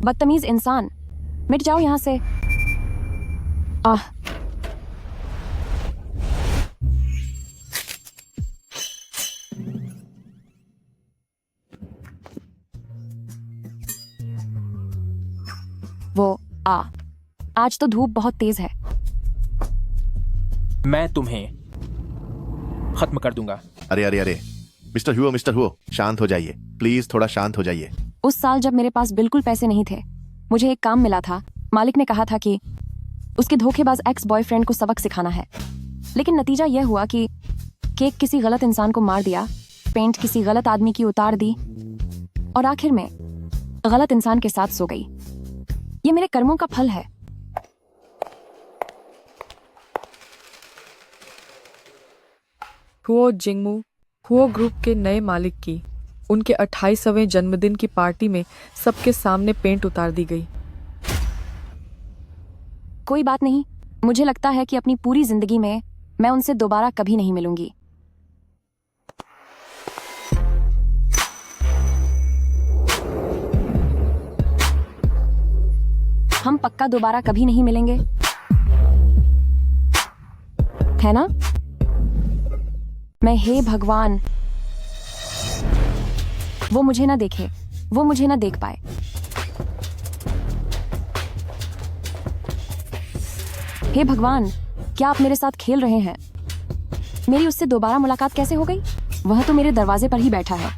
बदतमीज इंसान, मिट जाओ यहाँ से। आह, वो आज तो धूप बहुत तेज है। मैं तुम्हें खत्म कर दूंगा। अरे अरे अरे, मिस्टर हुओ, शांत हो जाइए प्लीज, थोड़ा शांत हो जाइए। उस साल जब मेरे पास बिल्कुल पैसे नहीं थे, मुझे एक काम मिला था। मालिक ने कहा था कि उसके धोखेबाज एक्स बॉयफ्रेंड को सबक सिखाना है, लेकिन नतीजा यह हुआ कि केक किसी गलत इंसान को मार दिया, पेंट किसी गलत आदमी की उतार दी और आखिर में गलत इंसान के साथ सो गई। ये मेरे कर्मों का फल है। हुओ जिंगमू, हुओ ग्रुप के नए मालिक की उनके 28वें जन्मदिन की पार्टी में सबके सामने पेंट उतार दी गई। कोई बात नहीं, मुझे लगता है कि अपनी पूरी जिंदगी में मैं उनसे दोबारा कभी नहीं मिलूंगी। हम पक्का दोबारा कभी नहीं मिलेंगे, है ना? मैं, हे भगवान, वो मुझे ना देखे, वो मुझे ना देख पाए। हे भगवान, क्या आप मेरे साथ खेल रहे हैं? मेरी उससे दोबारा मुलाकात कैसे हो गई? वह तो मेरे दरवाजे पर ही बैठा है।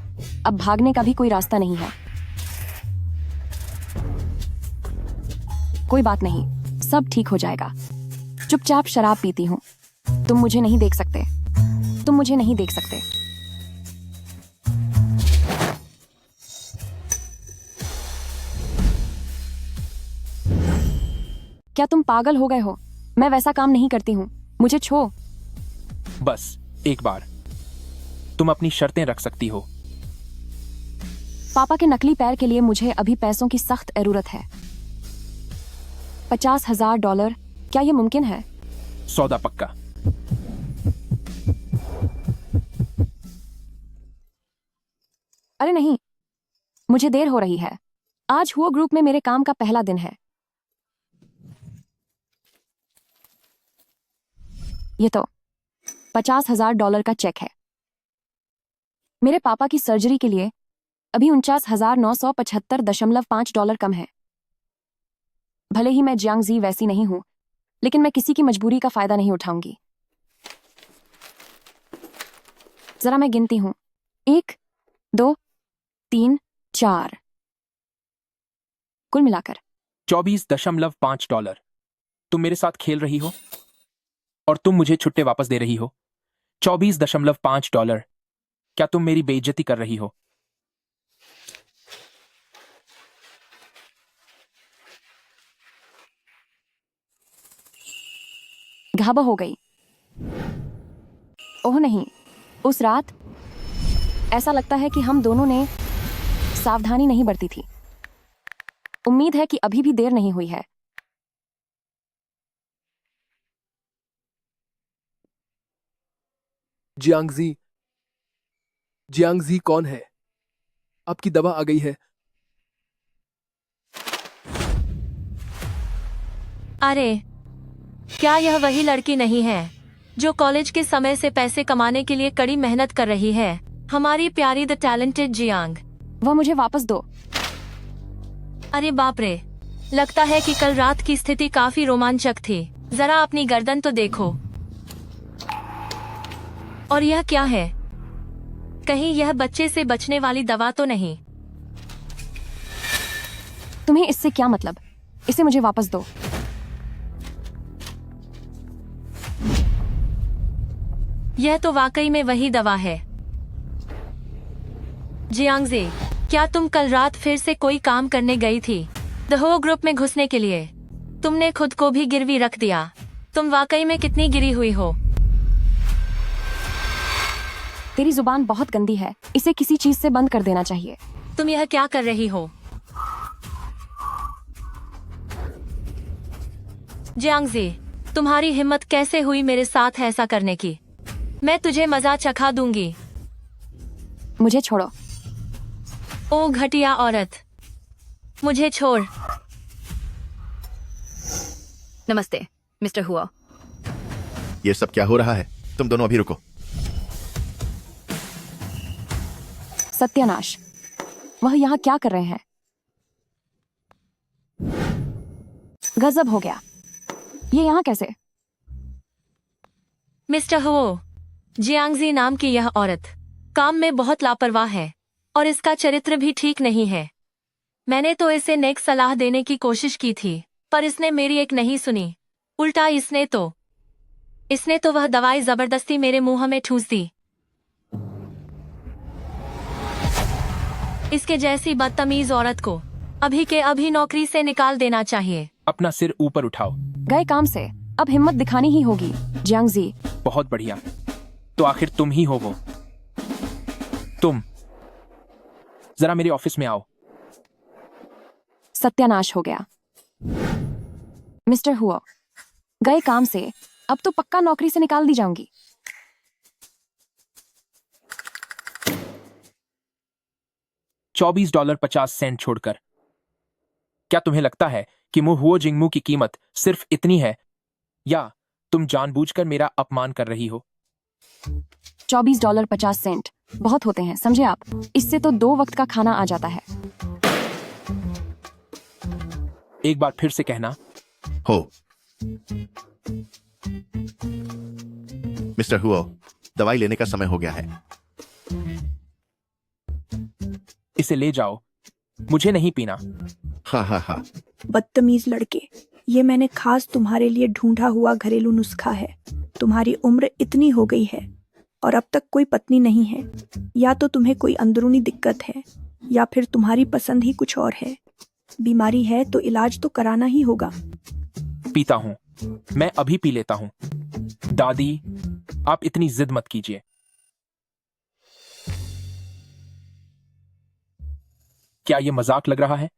अब भागने का भी कोई रास्ता नहीं है। कोई बात नहीं, सब ठीक हो जाएगा। चुपचाप शराब पीती हूँ। तुम मुझे नहीं देख सकते, तुम मुझे नहीं देख सकते। क्या तुम पागल हो गए हो? मैं वैसा काम नहीं करती हूँ, मुझे छो। बस एक बार, तुम अपनी शर्तें रख सकती हो। पापा के नकली पैर के लिए मुझे अभी पैसों की सख्त जरूरत है। $50,000, क्या ये मुमकिन है? सौदा पक्का। अरे नहीं, मुझे देर हो रही है। आज हुआ ग्रुप में मेरे काम का पहला दिन है। ये तो $50,000 का चेक है। मेरे पापा की सर्जरी के लिए अभी $49,975.5 कम है। भले ही मैं जियांगजी वैसी नहीं हूं, लेकिन मैं किसी की मजबूरी का फायदा नहीं उठाऊंगी। जरा मैं गिनती हूं, 1, 2, 3, 4, कुल मिलाकर $24.5। तुम मेरे साथ खेल रही हो और तुम मुझे छुट्टे वापस दे रही हो। $24.5। क्या तुम मेरी बेइज्जती कर रही हो? घाबा हो गई। ओह नहीं, उस रात ऐसा लगता है कि हम दोनों ने सावधानी नहीं बरती थी। उम्मीद है कि अभी भी देर नहीं हुई है। जियांगजी, जियांगजी कौन है? आपकी दवा आ गई है। अरे, क्या यह वही लड़की नहीं है जो कॉलेज के समय से पैसे कमाने के लिए कड़ी मेहनत कर रही है? हमारी प्यारी द टैलेंटेड जियांग। वह मुझे वापस दो। अरे बाप रे, लगता है कि कल रात की स्थिति काफी रोमांचक थी। जरा अपनी गर्दन तो देखो। और यह क्या है? कहीं यह बच्चे से बचने वाली दवा तो नहीं? तुम्हें इससे क्या मतलब? इसे मुझे वापस दो। यह तो वाकई में वही दवा है। जियांगजे, क्या तुम कल रात फिर से कोई काम करने गई थी? द हो ग्रुप में घुसने के लिए तुमने खुद को भी गिरवी रख दिया। तुम वाकई में कितनी गिरी हुई हो? तेरी जुबान बहुत गंदी है, इसे किसी चीज से बंद कर देना चाहिए। तुम यह क्या कर रही हो? जियांगजी, तुम्हारी हिम्मत कैसे हुई मेरे साथ ऐसा करने की? मैं तुझे मजा चखा दूंगी। मुझे छोड़ो। ओ घटिया औरत, मुझे छोड़। नमस्ते मिस्टर हुआ। ये सब क्या हो रहा है? तुम दोनों अभी रुको। सत्यानाश, वह यहाँ क्या कर रहे हैं? गजब हो गया। ये यहाँ कैसे? मिस्टर हो, जियांगजी नाम की यह औरत काम में बहुत लापरवाह है और इसका चरित्र भी ठीक नहीं है। मैंने तो इसे नेक सलाह देने की कोशिश की थी, पर इसने मेरी एक नहीं सुनी। उल्टा इसने तो वह दवाई जबरदस्ती मेरे मुंह में ठूस दी। इसके जैसी बदतमीज औरत को अभी के अभी नौकरी से निकाल देना चाहिए। अपना सिर ऊपर उठाओ। गए काम से अब हिम्मत दिखानी ही होगी। जियांगजी, बहुत बढ़िया। तो आखिर तुम ही हो वो। तुम जरा मेरे ऑफिस में आओ। सत्यानाश हो गया। मिस्टर हुआ, गए काम से अब तो पक्का नौकरी से निकाल दी जाऊंगी। $24.50 छोड़कर। क्या तुम्हें लगता है कि मु हुओ जिंगमू की कीमत सिर्फ इतनी है, या तुम जानबूझकर मेरा अपमान कर रही हो? $24.50 बहुत होते हैं, समझे आप? इससे तो 2 वक्त का खाना आ जाता है। एक बार फिर से कहना। हो मिस्टर हुओ, दवाई लेने का समय हो गया है। इसे ले जाओ, मुझे नहीं पीना। हाँ हाँ हाँ। बदतमीज लड़के, ये मैंने खास तुम्हारे लिए ढूंढा हुआ घरेलू नुस्खा है। तुम्हारी उम्र इतनी हो गई है और अब तक कोई पत्नी नहीं है। या तो तुम्हें कोई अंदरूनी दिक्कत है या फिर तुम्हारी पसंद ही कुछ और है। बीमारी है तो इलाज तो कराना ही होगा। पीता हूं, मैं अभी पी लेता हूं। दादी, आप इतनी जिद मत कीजिए। क्या ये मजाक लग रहा है?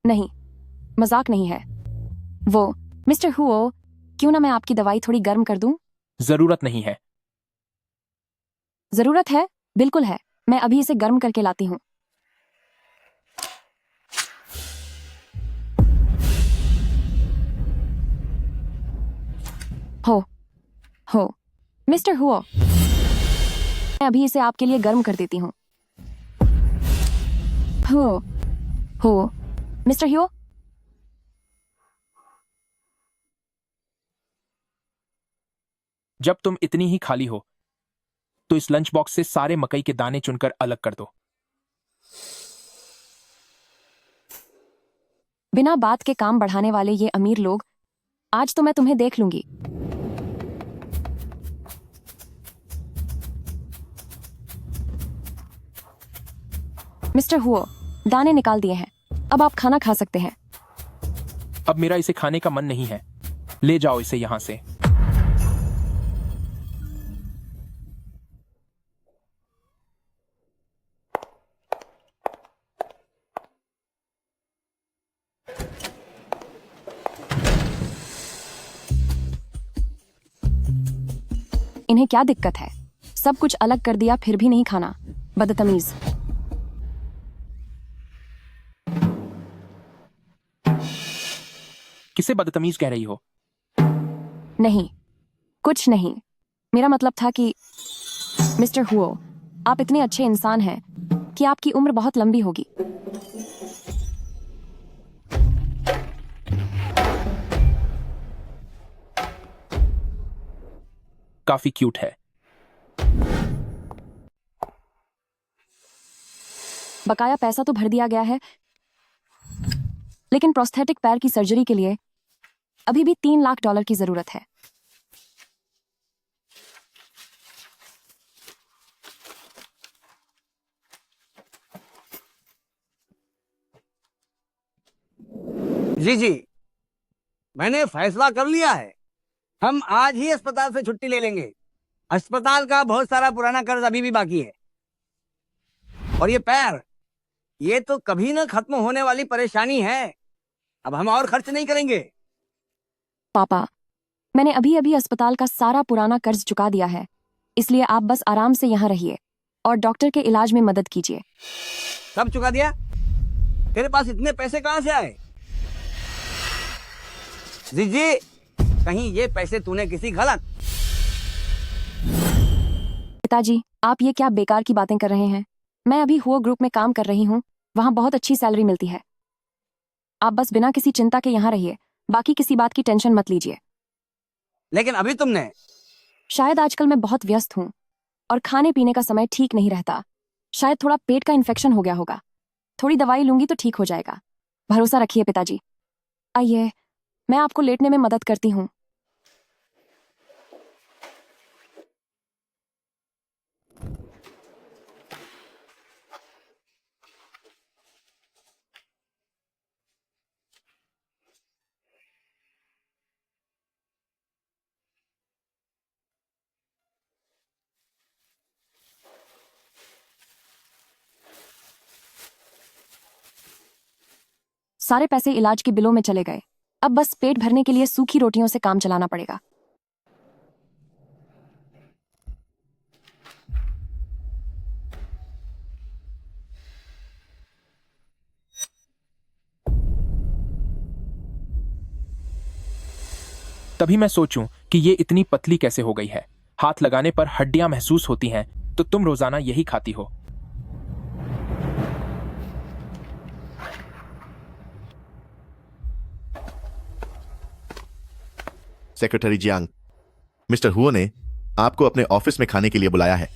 नहीं, मजाक नहीं है। वो मिस्टर हुओ, क्यों ना मैं आपकी दवाई थोड़ी गर्म कर दूं? जरूरत नहीं है। जरूरत है, बिल्कुल है। मैं अभी इसे गर्म करके लाती हूँ। हो मिस्टर हुओ, मैं अभी इसे आपके लिए गर्म कर देती हूँ। हो मिस्टर हुओ, जब तुम इतनी ही खाली हो तो इस लंच बॉक्स से सारे मकई के दाने चुनकर अलग कर दो। बिना बात के काम बढ़ाने वाले ये अमीर लोग, आज तो मैं तुम्हें देख लूंगी। मिस्टर हुओ, दाने निकाल दिए हैं, अब आप खाना खा सकते हैं। अब मेरा इसे खाने का मन नहीं है, ले जाओ इसे यहां से। इन्हें क्या दिक्कत है? सब कुछ अलग कर दिया फिर भी नहीं खाना। बदतमीज। किसे बदतमीज कह रही हो? नहीं, कुछ नहीं। मेरा मतलब था कि मिस्टर हुओ, आप इतने अच्छे इंसान हैं कि आपकी उम्र बहुत लंबी होगी। काफी क्यूट है। बकाया पैसा तो भर दिया गया है, लेकिन प्रोस्थेटिक पैर की सर्जरी के लिए अभी भी $3 लाख की जरूरत है। जी, मैंने फैसला कर लिया है। हम आज ही अस्पताल से छुट्टी ले लेंगे। अस्पताल का बहुत सारा पुराना कर्ज अभी भी बाकी है। और ये पैर, ये तो कभी ना खत्म होने वाली परेशानी है। अब हम और खर्च नहीं करेंगे। पापा, मैंने अभी अभी अस्पताल का सारा पुराना कर्ज चुका दिया है, इसलिए आप बस आराम से यहाँ रहिए। और डॉक्टर के इलाज में मदद कीजिए। सब चुका दिया? तेरे पास इतने पैसे कहाँ से आए? जी, कहीं ये पैसे तूने किसी गलत। पिताजी, आप ये क्या बेकार की बातें कर रहे हैं? मैं अभी हुआ ग्रुप में काम कर रही हूँ, वहाँ बहुत अच्छी सैलरी मिलती है। आप बस बिना किसी चिंता के यहाँ रहिए, बाकी किसी बात की टेंशन मत लीजिए। लेकिन अभी तुमने। शायद आजकल मैं बहुत व्यस्त हूँ और खाने पीने का समय ठीक नहीं रहता। शायद थोड़ा पेट का इन्फेक्शन हो गया होगा। थोड़ी दवाई लूंगी तो ठीक हो जाएगा। भरोसा रखिए पिताजी। आइए, मैं आपको लेटने में मदद करती हूँ। सारे पैसे इलाज के बिलों में चले गए। अब बस पेट भरने के लिए सूखी रोटियों से काम चलाना पड़ेगा। तभी मैं सोचूं कि ये इतनी पतली कैसे हो गई है। हाथ लगाने पर हड्डियां महसूस होती हैं, तो तुम रोजाना यही खाती हो। सेक्रेटरी जियांग, मिस्टर हुओ ने आपको अपने ऑफिस में खाने के लिए बुलाया है।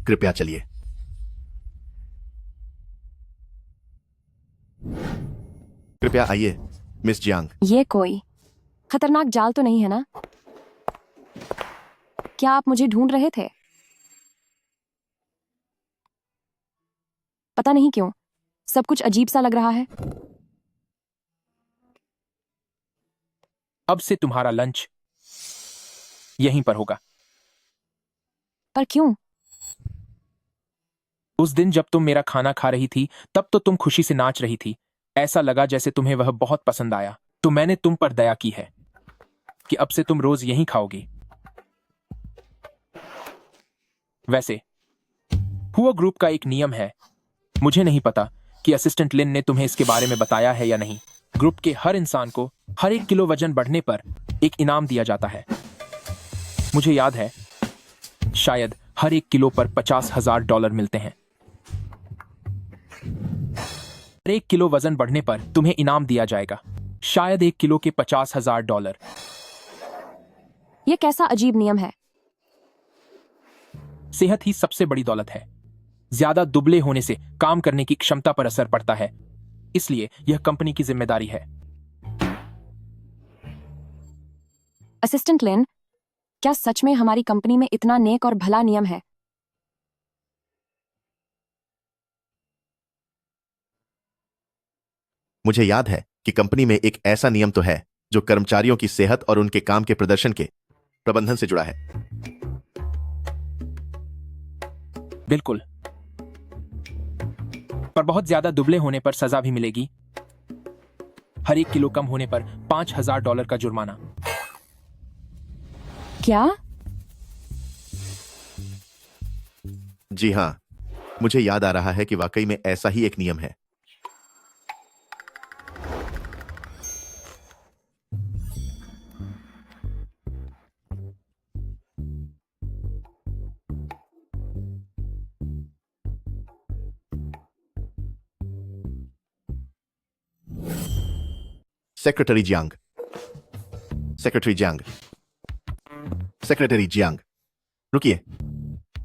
कृपया चलिए। कृपया आइए मिस जियांग। ये कोई खतरनाक जाल तो नहीं है ना? क्या आप मुझे ढूंढ रहे थे? पता नहीं क्यों सब कुछ अजीब सा लग रहा है। अब से तुम्हारा लंच यहीं पर होगा। पर क्यों? उस दिन जब तुम मेरा खाना खा रही थी, तब तो तुम खुशी से नाच रही थी। ऐसा लगा जैसे तुम्हें वह बहुत पसंद आया, तो मैंने तुम पर दया की है कि अब से तुम रोज यहीं खाओगी। वैसे हुआ ग्रुप का एक नियम है, मुझे नहीं पता कि असिस्टेंट लिन ने तुम्हें इसके बारे में बताया है या नहीं। ग्रुप के हर इंसान को हर 1 किलो वजन बढ़ने पर एक इनाम दिया जाता है। मुझे याद है, शायद हर 1 किलो पर $50,000 मिलते हैं। हर 1 किलो वजन बढ़ने पर तुम्हें इनाम दिया जाएगा, शायद 1 किलो के $50,000। ये कैसा अजीब नियम है? सेहत ही सबसे बड़ी दौलत है। ज्यादा दुबले होने से काम करने की क्षमता पर असर पड़ता है, इसलिए यह कंपनी की जिम्मेदारी है। असिस्टेंट लिन, क्या सच में हमारी कंपनी में इतना नेक और भला नियम है? मुझे याद है कि कंपनी में एक ऐसा नियम तो है जो कर्मचारियों की सेहत और उनके काम के प्रदर्शन के प्रबंधन से जुड़ा है। बिल्कुल, पर बहुत ज्यादा दुबले होने पर सजा भी मिलेगी। हर 1 किलो कम होने पर $5,000 का जुर्माना। क्या? जी हां, मुझे याद आ रहा है कि वाकई में ऐसा ही एक नियम है। Secretary Jiang, secretary Jiang, secretary Jiang, रुकिए।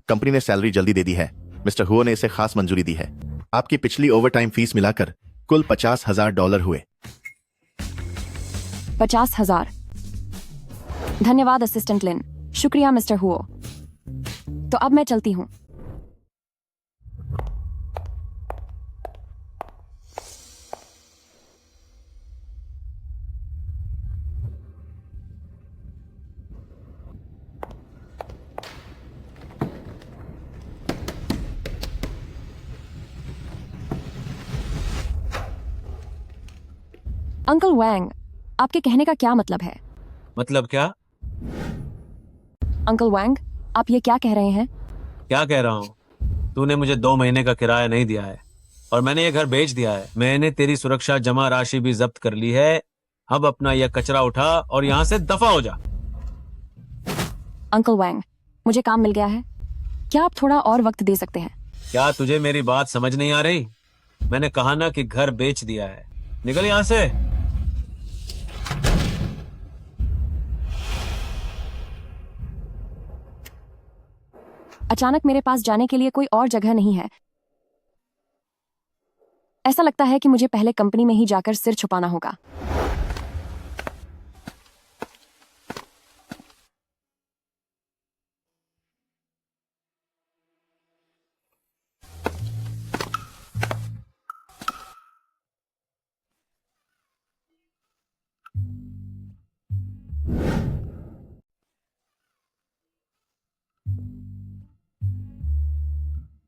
कंपनी ने सैलरी जल्दी दे दी है। मिस्टर हुओ ने इसे खास मंजूरी दी है। आपकी पिछली ओवरटाइम फीस मिलाकर कुल $50,000 हुए। 50,000। धन्यवाद असिस्टेंट लिन। शुक्रिया मिस्टर हुओ। तो अब मैं चलती हूँ। अंकल वैंग, आपके कहने का क्या मतलब है? मतलब क्या? अंकल वैंग, आप ये क्या कह रहे हैं? क्या कह रहा हूँ? तूने मुझे 2 महीने का किराया नहीं दिया है और मैंने ये घर बेच दिया है। मैंने तेरी सुरक्षा जमा राशि भी जब्त कर ली है। अब अपना यह कचरा उठा और यहाँ से दफा हो जा। अंकल वैंग, मुझे काम मिल गया है। क्या आप थोड़ा और वक्त दे सकते हैं? क्या तुझे मेरी बात समझ नहीं आ रही? मैंने कहा ना कि घर बेच दिया है। निकल यहाँ से। अचानक मेरे पास जाने के लिए कोई और जगह नहीं है। ऐसा लगता है कि मुझे पहले कंपनी में ही जाकर सिर छुपाना होगा।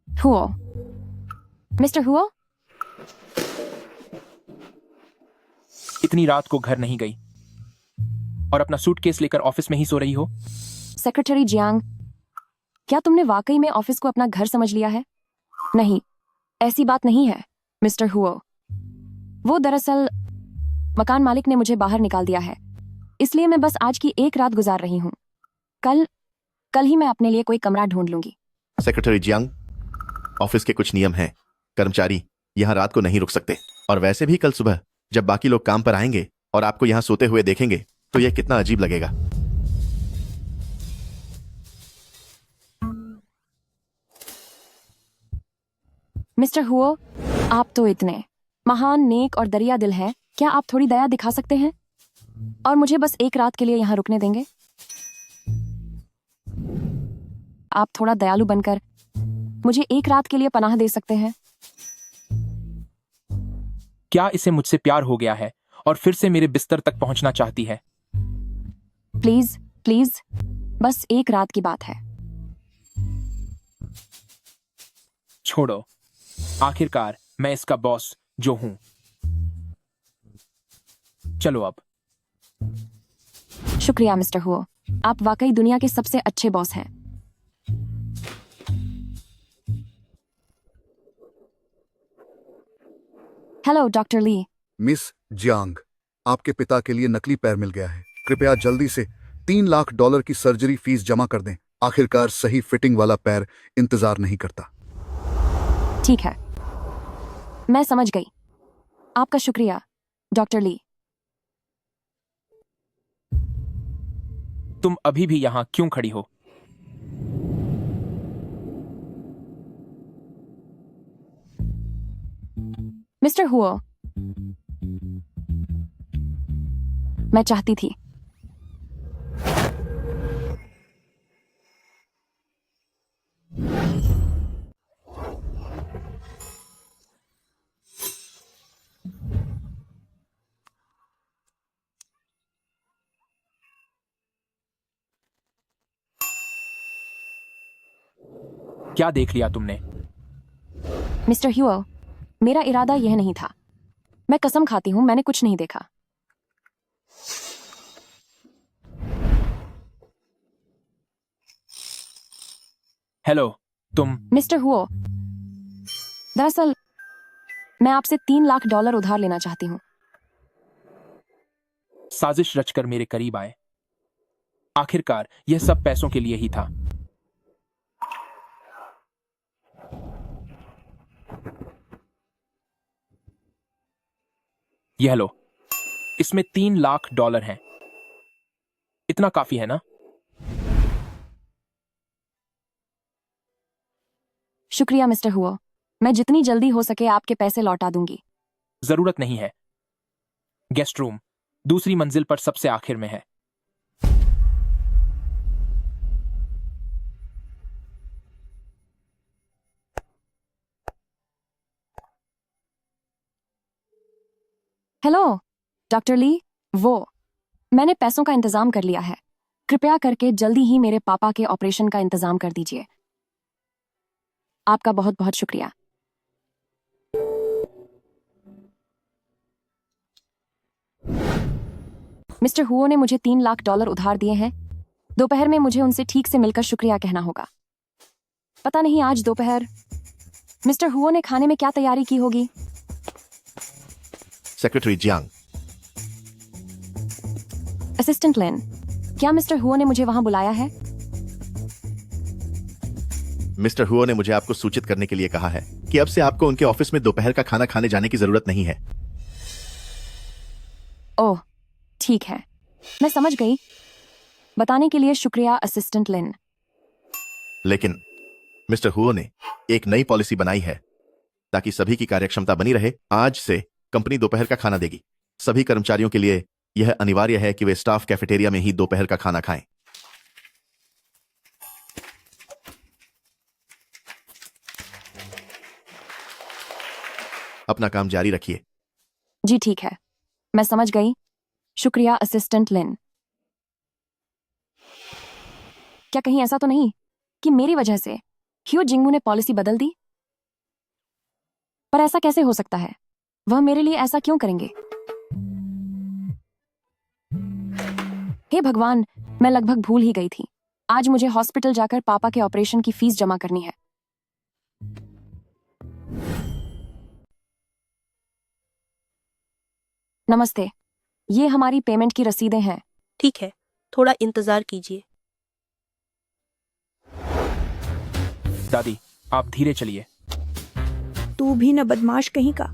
हुओ, मिस्टर हुओ, इतनी रात को घर नहीं गई और अपना सूटकेस लेकर ऑफिस में ही सो रही हो? सेक्रेटरी जियांग, क्या तुमने वाकई में ऑफिस को अपना घर समझ लिया है? नहीं, ऐसी बात नहीं है मिस्टर हुओ। वो दरअसल मकान मालिक ने मुझे बाहर निकाल दिया है, इसलिए मैं बस आज की एक रात गुजार रही हूँ। कल ही मैं अपने लिए कोई कमरा ढूंढ लूंगी। सेक्रेटरी जियांग, ऑफिस के कुछ नियम हैं। कर्मचारी यहाँ रात को नहीं रुक सकते, और वैसे भी कल सुबह जब बाकी लोग काम पर आएंगे और आपको यहाँ सोते हुए देखेंगे तो यह कितना अजीब लगेगा। मिस्टर हुओ, आप तो इतने महान, नेक और दरिया दिल हैं। क्या आप थोड़ी दया दिखा सकते हैं और मुझे बस एक रात के लिए यहाँ रुकने देंगे? आप थोड़ा दयालु बनकर मुझे एक रात के लिए पनाह दे सकते हैं। क्या इसे मुझसे प्यार हो गया है और फिर से मेरे बिस्तर तक पहुंचना चाहती है? प्लीज प्लीज, बस एक रात की बात है। छोड़ो, आखिरकार मैं इसका बॉस जो हूं। चलो अब। शुक्रिया मिस्टर हुओ, आप वाकई दुनिया के सबसे अच्छे बॉस हैं। Hello doctor Li. Miss Jiang, आपके पिता के लिए नकली पैर मिल गया है। कृपया जल्दी से $3 लाख की सर्जरी फीस जमा कर दें। आखिरकार सही फिटिंग वाला पैर इंतजार नहीं करता। ठीक है, मैं समझ गई। आपका शुक्रिया डॉक्टर ली। तुम अभी भी यहां क्यों खड़ी हो? मिस्टर हुओ, मैं चाहती थी क्या देख लिया तुमने? मिस्टर ह्यूओ, मेरा इरादा यह नहीं था। मैं कसम खाती हूं, मैंने कुछ नहीं देखा। हेलो, तुम। मिस्टर हुओ, दरअसल मैं आपसे $3 लाख उधार लेना चाहती हूं। साजिश रचकर मेरे करीब आए। आखिरकार यह सब पैसों के लिए ही था। यह लो, इसमें $3 लाख हैं। इतना काफी है ना? शुक्रिया मिस्टर हुओ, मैं जितनी जल्दी हो सके आपके पैसे लौटा दूंगी। जरूरत नहीं है। गेस्ट रूम दूसरी मंजिल पर सबसे आखिर में है। हेलो डॉक्टर ली, वो मैंने पैसों का इंतजाम कर लिया है। कृपया करके जल्दी ही मेरे पापा के ऑपरेशन का इंतजाम कर दीजिए। आपका बहुत बहुत शुक्रिया। मिस्टर हुओ ने मुझे $3 लाख उधार दिए हैं। दोपहर में मुझे उनसे ठीक से मिलकर शुक्रिया कहना होगा। पता नहीं आज दोपहर मिस्टर हुओ ने खाने में क्या तैयारी की होगी। सेक्रेटरी जियांग, असिस्टेंट लिन, क्या मिस्टर हुओ ने मुझे वहां बुलाया है? मिस्टर हुओ ने मुझे आपको सूचित करने के लिए कहा है कि अब से आपको उनके ऑफिस में दोपहर का खाना खाने जाने की जरूरत नहीं है। ओह, ठीक है, मैं समझ गई। बताने के लिए शुक्रिया असिस्टेंट लिन। लेकिन मिस्टर हुओ ने एक नई पॉलिसी बनाई है ताकि सभी की कार्यक्षमता बनी रहे। आज से कंपनी दोपहर का खाना देगी। सभी कर्मचारियों के लिए यह अनिवार्य है कि वे स्टाफ कैफेटेरिया में ही दोपहर का खाना खाएं। अपना काम जारी रखिए। जी ठीक है, मैं समझ गई। शुक्रिया असिस्टेंट लिन। क्या कहीं ऐसा तो नहीं कि मेरी वजह से ह्यू जिंगमू ने पॉलिसी बदल दी? पर ऐसा कैसे हो सकता है? वह मेरे लिए ऐसा क्यों करेंगे? हे भगवान, मैं लगभग भूल ही गई थी। आज मुझे हॉस्पिटल जाकर पापा के ऑपरेशन की फीस जमा करनी है। नमस्ते, ये हमारी पेमेंट की रसीदें हैं। ठीक है, थोड़ा इंतजार कीजिए। दादी, आप धीरे चलिए। तू भी न बदमाश कहीं का।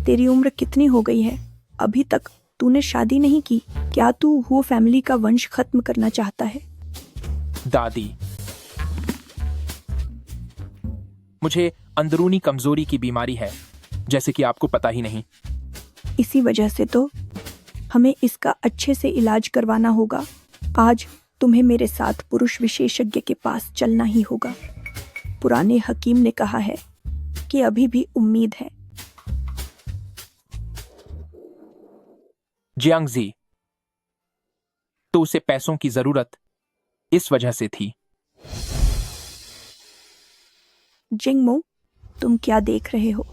तेरी उम्र कितनी हो गई है? अभी तक तूने शादी नहीं की। क्या तू हुओ फैमिली का वंश खत्म करना चाहता है? दादी, मुझे अंदरूनी कमजोरी की बीमारी है, जैसे कि आपको पता ही नहीं। इसी वजह से तो हमें इसका अच्छे से इलाज करवाना होगा। आज तुम्हें मेरे साथ पुरुष विशेषज्ञ के पास चलना ही होगा। पुराने हकीम ने कहा है कि अभी भी उम्मीद है। जियांगजी, तो उसे पैसों की जरूरत इस वजह से थी। जिंगमो, तुम क्या देख रहे हो?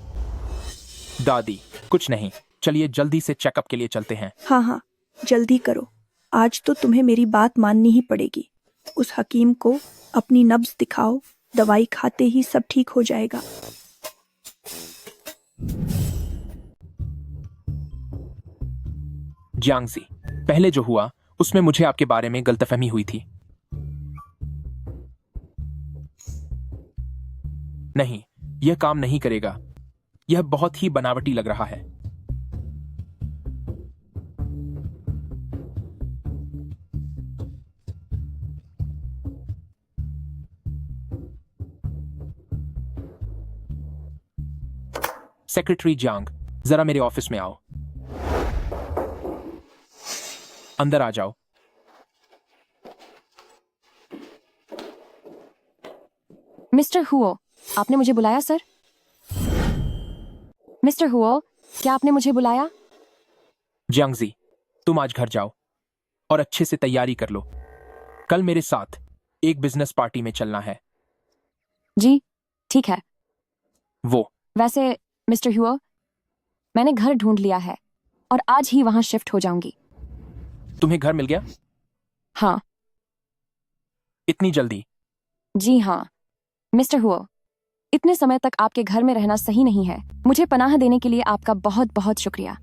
दादी, कुछ नहीं। चलिए जल्दी से चेकअप के लिए चलते हैं। हाँ हाँ, जल्दी करो। आज तो तुम्हें मेरी बात माननी ही पड़ेगी। उस हकीम को अपनी नब्ज दिखाओ। दवाई खाते ही सब ठीक हो जाएगा। जियांगजी, पहले जो हुआ उसमें मुझे आपके बारे में गलतफहमी हुई थी। नहीं, यह काम नहीं करेगा। यह बहुत ही बनावटी लग रहा है। सेक्रेटरी जियांग, जरा मेरे ऑफिस में आओ। अंदर आ जाओ। मिस्टर हुओ, आपने मुझे बुलाया सर? मिस्टर हुओ, क्या आपने मुझे बुलाया? जियांगजी, तुम आज घर जाओ और अच्छे से तैयारी कर लो। कल मेरे साथ एक बिजनेस पार्टी में चलना है। जी ठीक है। वो वैसे मिस्टर हुओ, मैंने घर ढूंढ लिया है और आज ही वहां शिफ्ट हो जाऊंगी। तुम्हें घर मिल गया? हाँ। इतनी जल्दी? जी हाँ मिस्टर हुओ, इतने समय तक आपके घर में रहना सही नहीं है। मुझे पनाह देने के लिए आपका बहुत बहुत शुक्रिया।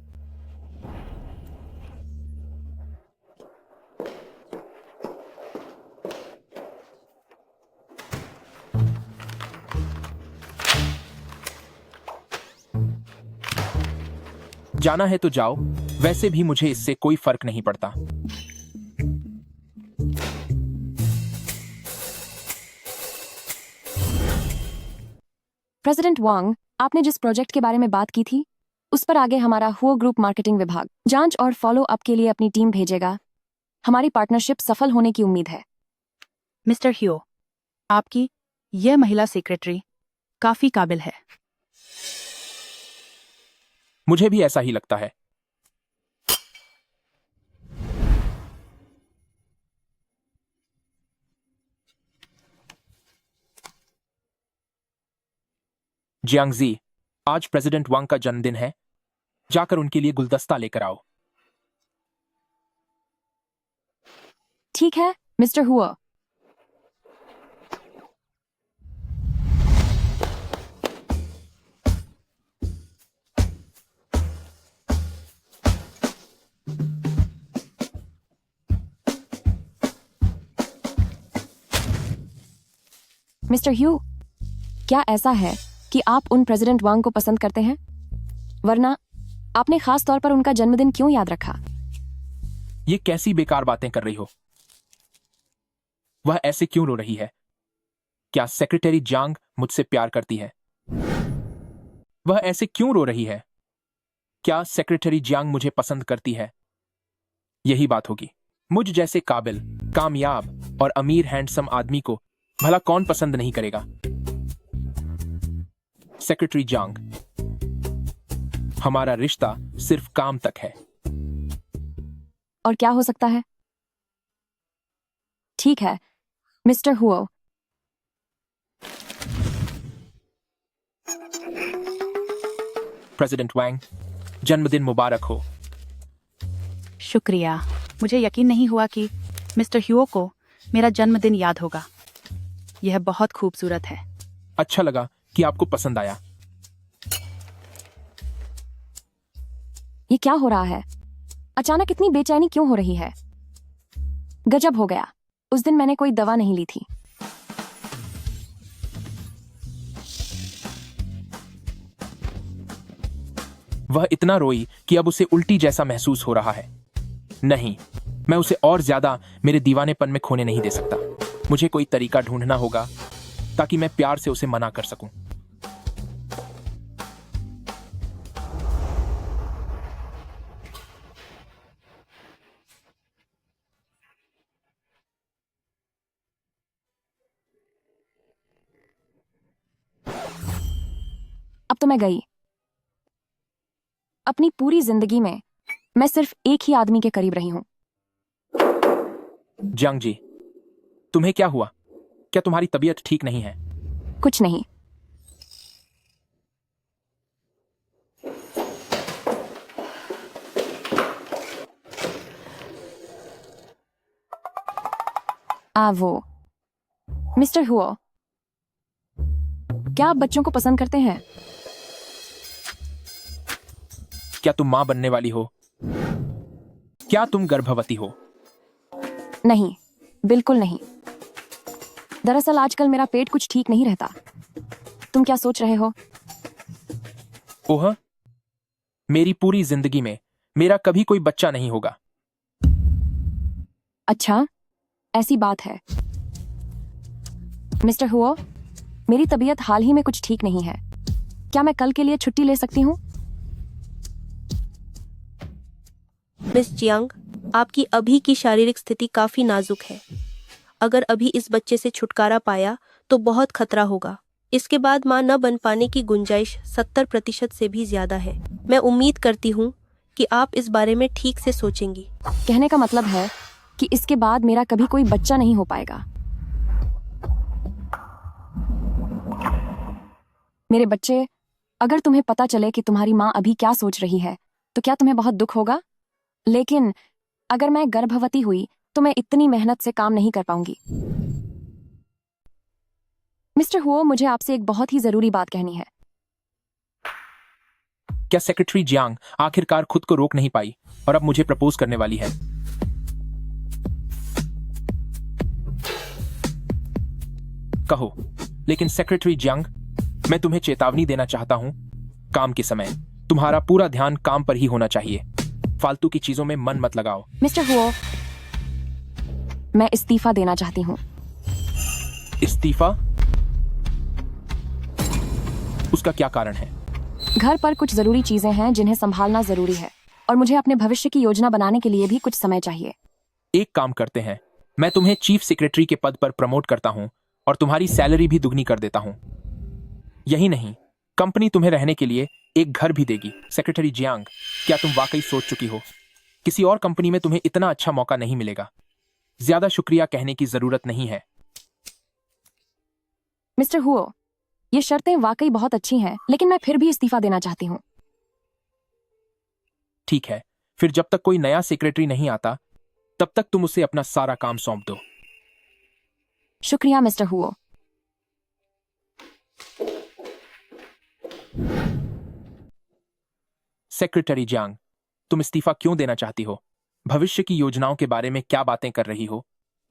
जाना है तो जाओ, वैसे भी मुझे इससे कोई फर्क नहीं पड़ता। प्रेसिडेंट वांग, आपने जिस प्रोजेक्ट के बारे में बात की थी उस पर आगे हमारा हुओ ग्रुप मार्केटिंग विभाग जांच और फॉलो अप के लिए अपनी टीम भेजेगा। हमारी पार्टनरशिप सफल होने की उम्मीद है। मिस्टर ह्यो, आपकी यह महिला सेक्रेटरी काफी काबिल है। मुझे भी ऐसा ही लगता है। जियांगजी, आज प्रेसिडेंट वांग का जन्मदिन है। जाकर उनके लिए गुलदस्ता लेकर आओ। ठीक है, मिस्टर हुआ, मिस्टर ह्यू, क्या ऐसा है कि आप उन प्रेसिडेंट वांग को पसंद करते हैं? वरना आपने खास तौर पर उनका जन्मदिन क्यों याद रखा? ये कैसी बेकार बातें कर रही हो? वह ऐसे क्यों रो रही है? क्या सेक्रेटरी जांग मुझसे प्यार करती है? वह ऐसे क्यों रो रही है? क्या सेक्रेटरी जियांग मुझे पसंद करती है? यही बात होगी। मुझ जैसे काबिल, कामयाब और अमीर हैंडसम आदमी को भला कौन पसंद नहीं करेगा? सेक्रेटरी जांग, हमारा रिश्ता सिर्फ काम तक है। और क्या हो सकता है? ठीक है, मिस्टर हुओ। प्रेसिडेंट वांग, जन्मदिन मुबारक हो। शुक्रिया। मुझे यकीन नहीं हुआ कि मिस्टर ह्यूओ को मेरा जन्मदिन याद होगा। यह बहुत खूबसूरत है। अच्छा लगा कि आपको पसंद आया। ये क्या हो रहा है? अचानक इतनी बेचैनी क्यों हो रही है? गजब हो गया। उस दिन मैंने कोई दवा नहीं ली थी। वह इतना रोई कि अब उसे उल्टी जैसा महसूस हो रहा है। नहीं, मैं उसे और ज्यादा मेरे दीवानेपन में खोने नहीं दे सकता। मुझे कोई तरीका ढूंढना होगा ताकि मैं प्यार से उसे मना कर सकूं। अब तो मैं गई। अपनी पूरी जिंदगी में मैं सिर्फ एक ही आदमी के करीब रही हूं। जियांग जी, तुम्हें क्या हुआ? क्या तुम्हारी तबीयत ठीक नहीं है? कुछ नहीं। वो मिस्टर हुओ, क्या आप बच्चों को पसंद करते हैं? क्या तुम मां बनने वाली हो? क्या तुम गर्भवती हो? नहीं, बिल्कुल नहीं। दरअसल आजकल मेरा पेट कुछ ठीक नहीं रहता। तुम क्या सोच रहे हो? ओह, मेरी पूरी जिंदगी में मेरा कभी कोई बच्चा नहीं होगा। अच्छा, ऐसी बात है। मिस्टर हुओ, मेरी तबीयत हाल ही में कुछ ठीक नहीं है। क्या मैं कल के लिए छुट्टी ले सकती हूँ? मिस जियांग, आपकी अभी की शारीरिक स्थिति काफी नाजुक है। अगर अभी इस बच्चे से छुटकारा पाया तो बहुत खतरा होगा। इसके बाद मां न बन पाने की गुंजाइश 70% से भी ज्यादा है। मैं उम्मीद करती हूँ कि आप इस बारे में ठीक से सोचेंगी। कहने का मतलब है कि इसके बाद मेरा कभी कोई बच्चा नहीं हो पाएगा। मेरे बच्चे, अगर तुम्हें पता चले कि तुम्हारी माँ अभी क्या सोच रही है तो क्या तुम्हें बहुत दुख होगा? लेकिन अगर मैं गर्भवती हुई तो मैं इतनी मेहनत से काम नहीं कर पाऊंगी। मिस्टर हुओ, मुझे आपसे एक बहुत ही जरूरी बात कहनी है। क्या सेक्रेटरी जियांग आखिरकार खुद को रोक नहीं पाई और अब मुझे प्रपोज करने वाली है? कहो। लेकिन सेक्रेटरी जियांग, मैं तुम्हें चेतावनी देना चाहता हूं। काम के समय तुम्हारा पूरा ध्यान काम पर ही होना चाहिए। फालतू की चीजों में मन मत लगाओ। मिस्टर हुओ, मैं इस्तीफा देना चाहती हूँ। इस्तीफा? उसका क्या कारण है? घर पर कुछ जरूरी चीजें हैं जिन्हें संभालना जरूरी है और मुझे अपने भविष्य की योजना बनाने के लिए भी कुछ समय चाहिए। एक काम करते हैं, मैं तुम्हें चीफ सेक्रेटरी के पद पर प्रमोट करता हूं और तुम्हारी सैलरी भी दुगनी कर देता हूं। यही नहीं, कंपनी तुम्हें रहने के लिए एक घर भी देगी। सेक्रेटरी जियांग, क्या तुम वाकई सोच चुकी हो? किसी और कंपनी में तुम्हें इतना अच्छा मौका नहीं मिलेगा। ज्यादा शुक्रिया कहने की जरूरत नहीं है। मिस्टर हुओ, ये शर्तें वाकई बहुत अच्छी हैं, लेकिन मैं फिर भी इस्तीफा देना चाहती हूँ। ठीक है, फिर जब तक कोई नया सेक्रेटरी नहीं आता तब तक तुम उसे अपना सारा काम सौंप दो। शुक्रिया मिस्टर हुओ। सेक्रेटरी जियांग, तुम इस्तीफा क्यों देना चाहती हो? भविष्य की योजनाओं के बारे में क्या बातें कर रही हो?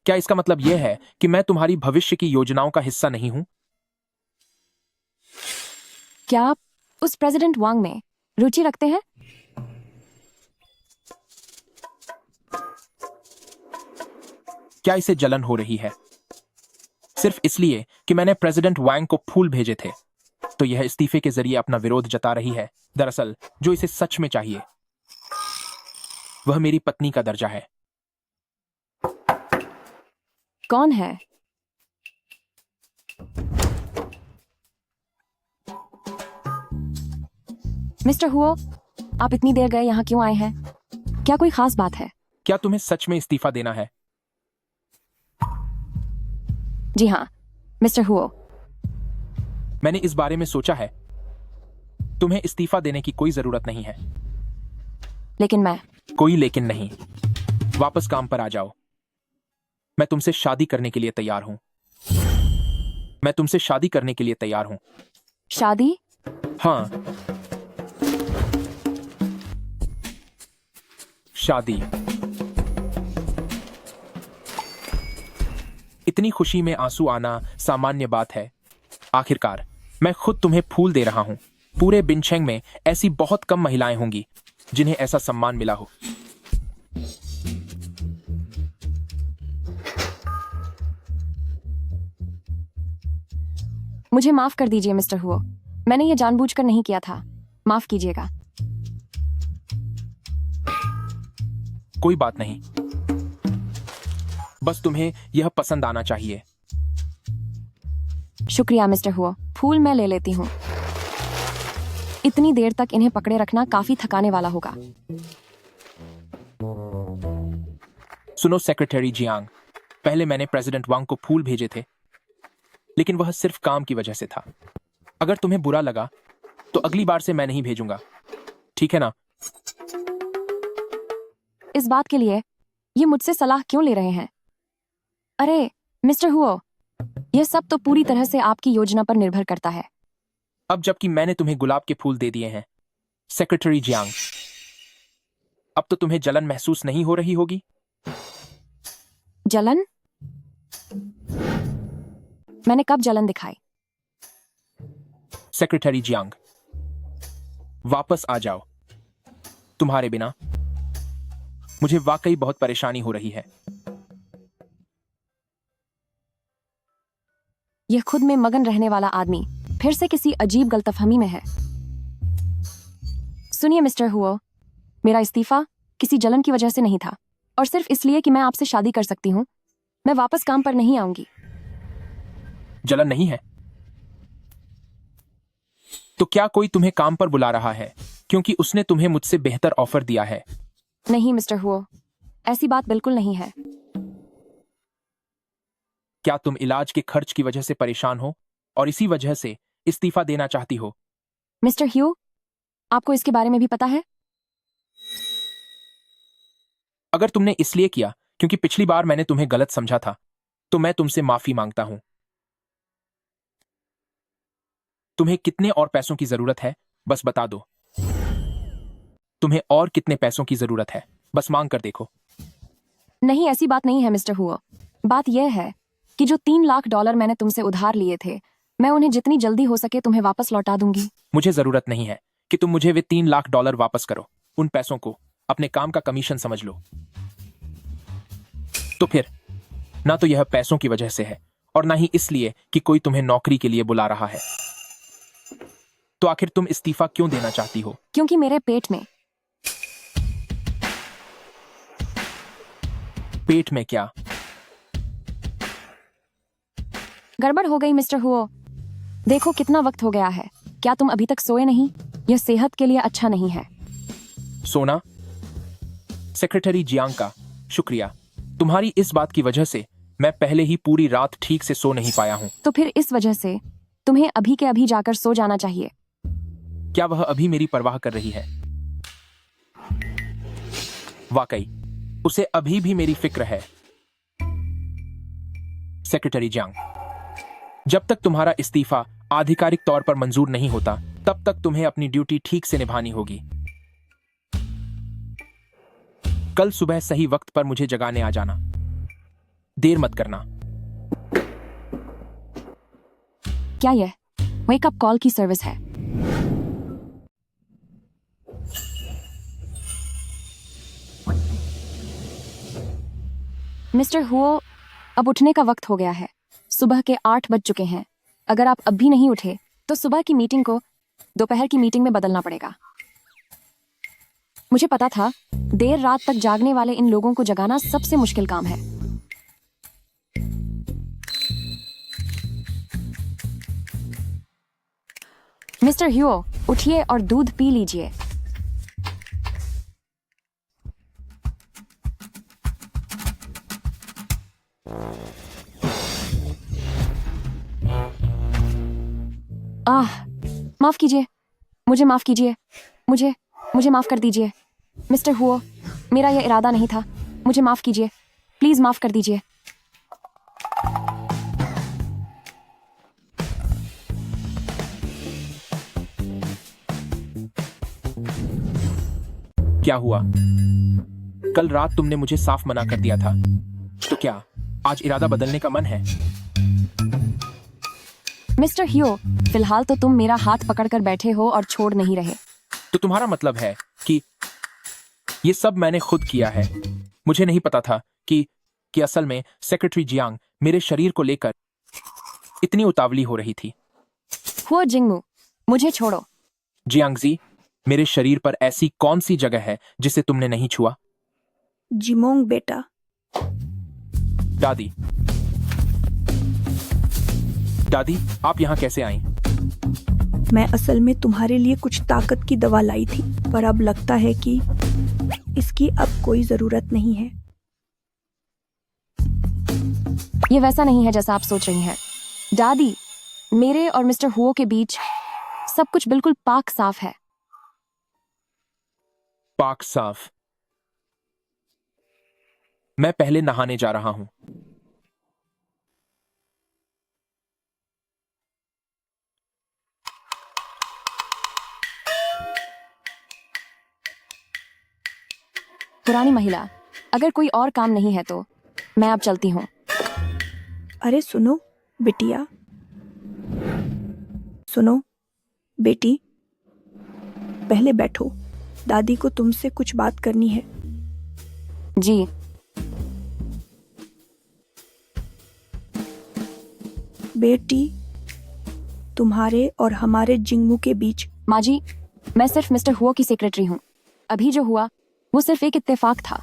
क्या इसका मतलब यह है कि मैं तुम्हारी भविष्य की योजनाओं का हिस्सा नहीं हूं? क्या आप उस प्रेसिडेंट वांग में रुचि रखते हैं? क्या इसे जलन हो रही है सिर्फ इसलिए कि मैंने प्रेसिडेंट वांग को फूल भेजे थे? तो यह इस्तीफे के जरिए अपना विरोध जता रही है। दरअसल जो इसे सच में चाहिए वह मेरी पत्नी का दर्जा है। कौन है? मिस्टर हुओ, आप इतनी देर गए यहाँ क्यों आए हैं? क्या कोई खास बात है? क्या तुम्हें सच में इस्तीफा देना है? जी हाँ मिस्टर हुओ। मैंने इस बारे में सोचा है। तुम्हें इस्तीफा देने की कोई जरूरत नहीं है। लेकिन मैं कोई लेकिन नहीं। वापस काम पर आ जाओ। मैं तुमसे शादी करने के लिए तैयार हूं। मैं तुमसे शादी करने के लिए तैयार हूं। शादी? हाँ, शादी। इतनी खुशी में आंसू आना सामान्य बात है। आखिरकार मैं खुद तुम्हें फूल दे रहा हूं। पूरे बिनचेंग में ऐसी बहुत कम महिलाएं होंगी जिन्हें ऐसा सम्मान मिला हो। मुझे माफ कर दीजिए मिस्टर हुओ, मैंने ये जानबूझकर नहीं किया था। माफ कीजिएगा। कोई बात नहीं, बस तुम्हें यह पसंद आना चाहिए। शुक्रिया मिस्टर हुओ, फूल मैं ले लेती हूँ। इतनी देर तक इन्हें पकड़े रखना काफी थकाने वाला होगा। सुनो सेक्रेटरी जियांग, पहले मैंने प्रेसिडेंट वांग को फूल भेजे थे, लेकिन वह सिर्फ काम की वजह से था। अगर तुम्हें बुरा लगा तो अगली बार से मैं नहीं भेजूंगा, ठीक है ना? इस बात के लिए ये मुझसे सलाह क्यों ले रहे हैं? अरे मिस्टर हुओ, यह सब तो पूरी तरह से आपकी योजना पर निर्भर करता है। अब जबकि मैंने तुम्हें गुलाब के फूल दे दिए हैं सेक्रेटरी जियांग, अब तो तुम्हें जलन महसूस नहीं हो रही होगी? जलन? मैंने कब जलन दिखाई? सेक्रेटरी जियांग, वापस आ जाओ। तुम्हारे बिना मुझे वाकई बहुत परेशानी हो रही है। यह खुद में मगन रहने वाला आदमी फिर से किसी अजीब गलतफहमी में है। सुनिए मिस्टर हुओ, मेरा इस्तीफा किसी जलन की वजह से नहीं था, और सिर्फ इसलिए कि मैं आपसे शादी कर सकती हूँ, मैं वापस काम पर नहीं आऊंगी। जलन नहीं है तो क्या कोई तुम्हें काम पर बुला रहा है क्योंकि उसने तुम्हें मुझसे बेहतर ऑफर दिया है? नहीं मिस्टर हुओ, ऐसी बात बिल्कुल नहीं है। क्या तुम इलाज के खर्च की वजह से परेशान हो और इसी वजह से इस्तीफा देना चाहती हो? मिस्टर ह्यू, आपको इसके बारे में भी पता है? अगर तुमने इसलिए किया क्योंकि पिछली बार मैंने तुम्हें गलत समझा था, तो मैं तुमसे माफी मांगता हूं। तुम्हें कितने और पैसों की जरूरत है, बस बता दो। तुम्हें और कितने पैसों की जरूरत है, बस मांग कर देखो। नहीं, ऐसी बात नहीं है मिस्टर हुओ। बात यह है कि जो $3 लाख मैंने तुमसे उधार लिए थे, मैं उन्हें जितनी जल्दी हो सके तुम्हें वापस लौटा दूंगी। मुझे जरूरत नहीं है कि तुम मुझे वे $3 लाख वापस करो। उन पैसों को अपने काम का कमीशन समझ लो। तो फिर ना तो यह पैसों की वजह से है और ना ही इसलिए कि कोई तुम्हें नौकरी के लिए बुला रहा है। तो आखिर तुम इस्तीफा क्यों देना चाहती हो? क्योंकि मेरे पेट में क्या गड़बड़ हो गई मिस्टर हुओ? देखो कितना वक्त हो गया है। क्या तुम अभी तक सोए नहीं? यह सेहत के लिए अच्छा नहीं है। सोना? सेक्रेटरी जियांग का शुक्रिया। तुम्हारी इस बात की वजह से मैं पहले ही पूरी रात ठीक से सो नहीं पाया हूं। तो फिर इस वजह से तुम्हें अभी के अभी जाकर सो जाना चाहिए। क्या वह अभी मेरी परवाह कर रही है? वाकई उसे अभी भी मेरी फिक्र है। सेक्रेटरी जियांग, जब तक तुम्हारा इस्तीफा आधिकारिक तौर पर मंजूर नहीं होता तब तक तुम्हें अपनी ड्यूटी ठीक से निभानी होगी। कल सुबह सही वक्त पर मुझे जगाने आ जाना, देर मत करना। क्या यह वेकअप कॉल की सर्विस है? मिस्टर हुओ, अब उठने का वक्त हो गया है। सुबह के 8 बज चुके हैं। अगर आप अब भी नहीं उठे तो सुबह की मीटिंग को दोपहर की मीटिंग में बदलना पड़ेगा। मुझे पता था देर रात तक जागने वाले इन लोगों को जगाना सबसे मुश्किल काम है। मिस्टर ह्यूओ, उठिए और दूध पी लीजिए। माफ कीजिए, मुझे माफ कीजिए, मुझे माफ कर दीजिए। मिस्टर हुओ, मेरा यह इरादा नहीं था। मुझे माफ कीजिए, प्लीज माफ कर दीजिए। क्या हुआ? कल रात तुमने मुझे साफ मना कर दिया था, तो क्या आज इरादा बदलने का मन है? मिस्टर ह्यो, फिलहाल तो तुम मेरा हाथ पकड़कर बैठे हो और छोड़ नहीं रहे। तो तुम्हारा मतलब है कि ये सब मैंने खुद किया है? मुझे नहीं पता था कि असल में सेक्रेटरी जियांग मेरे शरीर को लेकर इतनी उतावली हो रही थी। हुओ जिंगमू, मुझे छोड़ो। जियांगजी, मेरे शरीर पर ऐसी कौन सी जगह है जिसे तुमने नहीं छुआ? जिमोंग बेटा। दादी, दादी, आप यहाँ कैसे आई? मैं असल में तुम्हारे लिए कुछ ताकत की दवा लाई थी, पर अब लगता है कि इसकी अब कोई जरूरत नहीं है। ये वैसा नहीं है जैसा आप सोच रही हैं। दादी, मेरे और मिस्टर हुओ के बीच सब कुछ बिल्कुल पाक साफ है। पाक साफ? मैं पहले नहाने जा रहा हूं। पुरानी महिला, अगर कोई और काम नहीं है तो मैं अब चलती हूँ। अरे सुनो बिटिया, सुनो बेटी, पहले बैठो। दादी को तुमसे कुछ बात करनी है। जी। बेटी, तुम्हारे और हमारे जिंगमू के बीच। माँ जी, मैं सिर्फ मिस्टर हुओ की सेक्रेटरी हूँ। अभी जो हुआ वो सिर्फ एक इत्तेफाक था।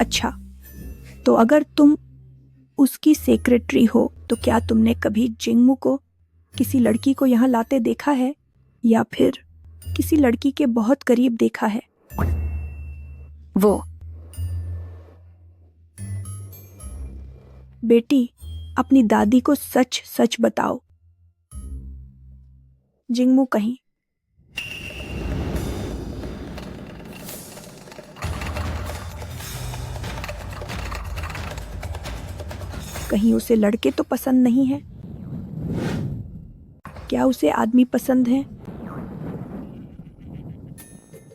अच्छा, तो अगर तुम उसकी सेक्रेटरी हो तो क्या तुमने कभी जिंगमू को किसी लड़की को यहाँ लाते देखा है, या फिर किसी लड़की के बहुत करीब देखा है? वो बेटी, अपनी दादी को सच सच बताओ। जिंगमू कहीं कहीं उसे लड़के तो पसंद नहीं है? क्या उसे आदमी पसंद है?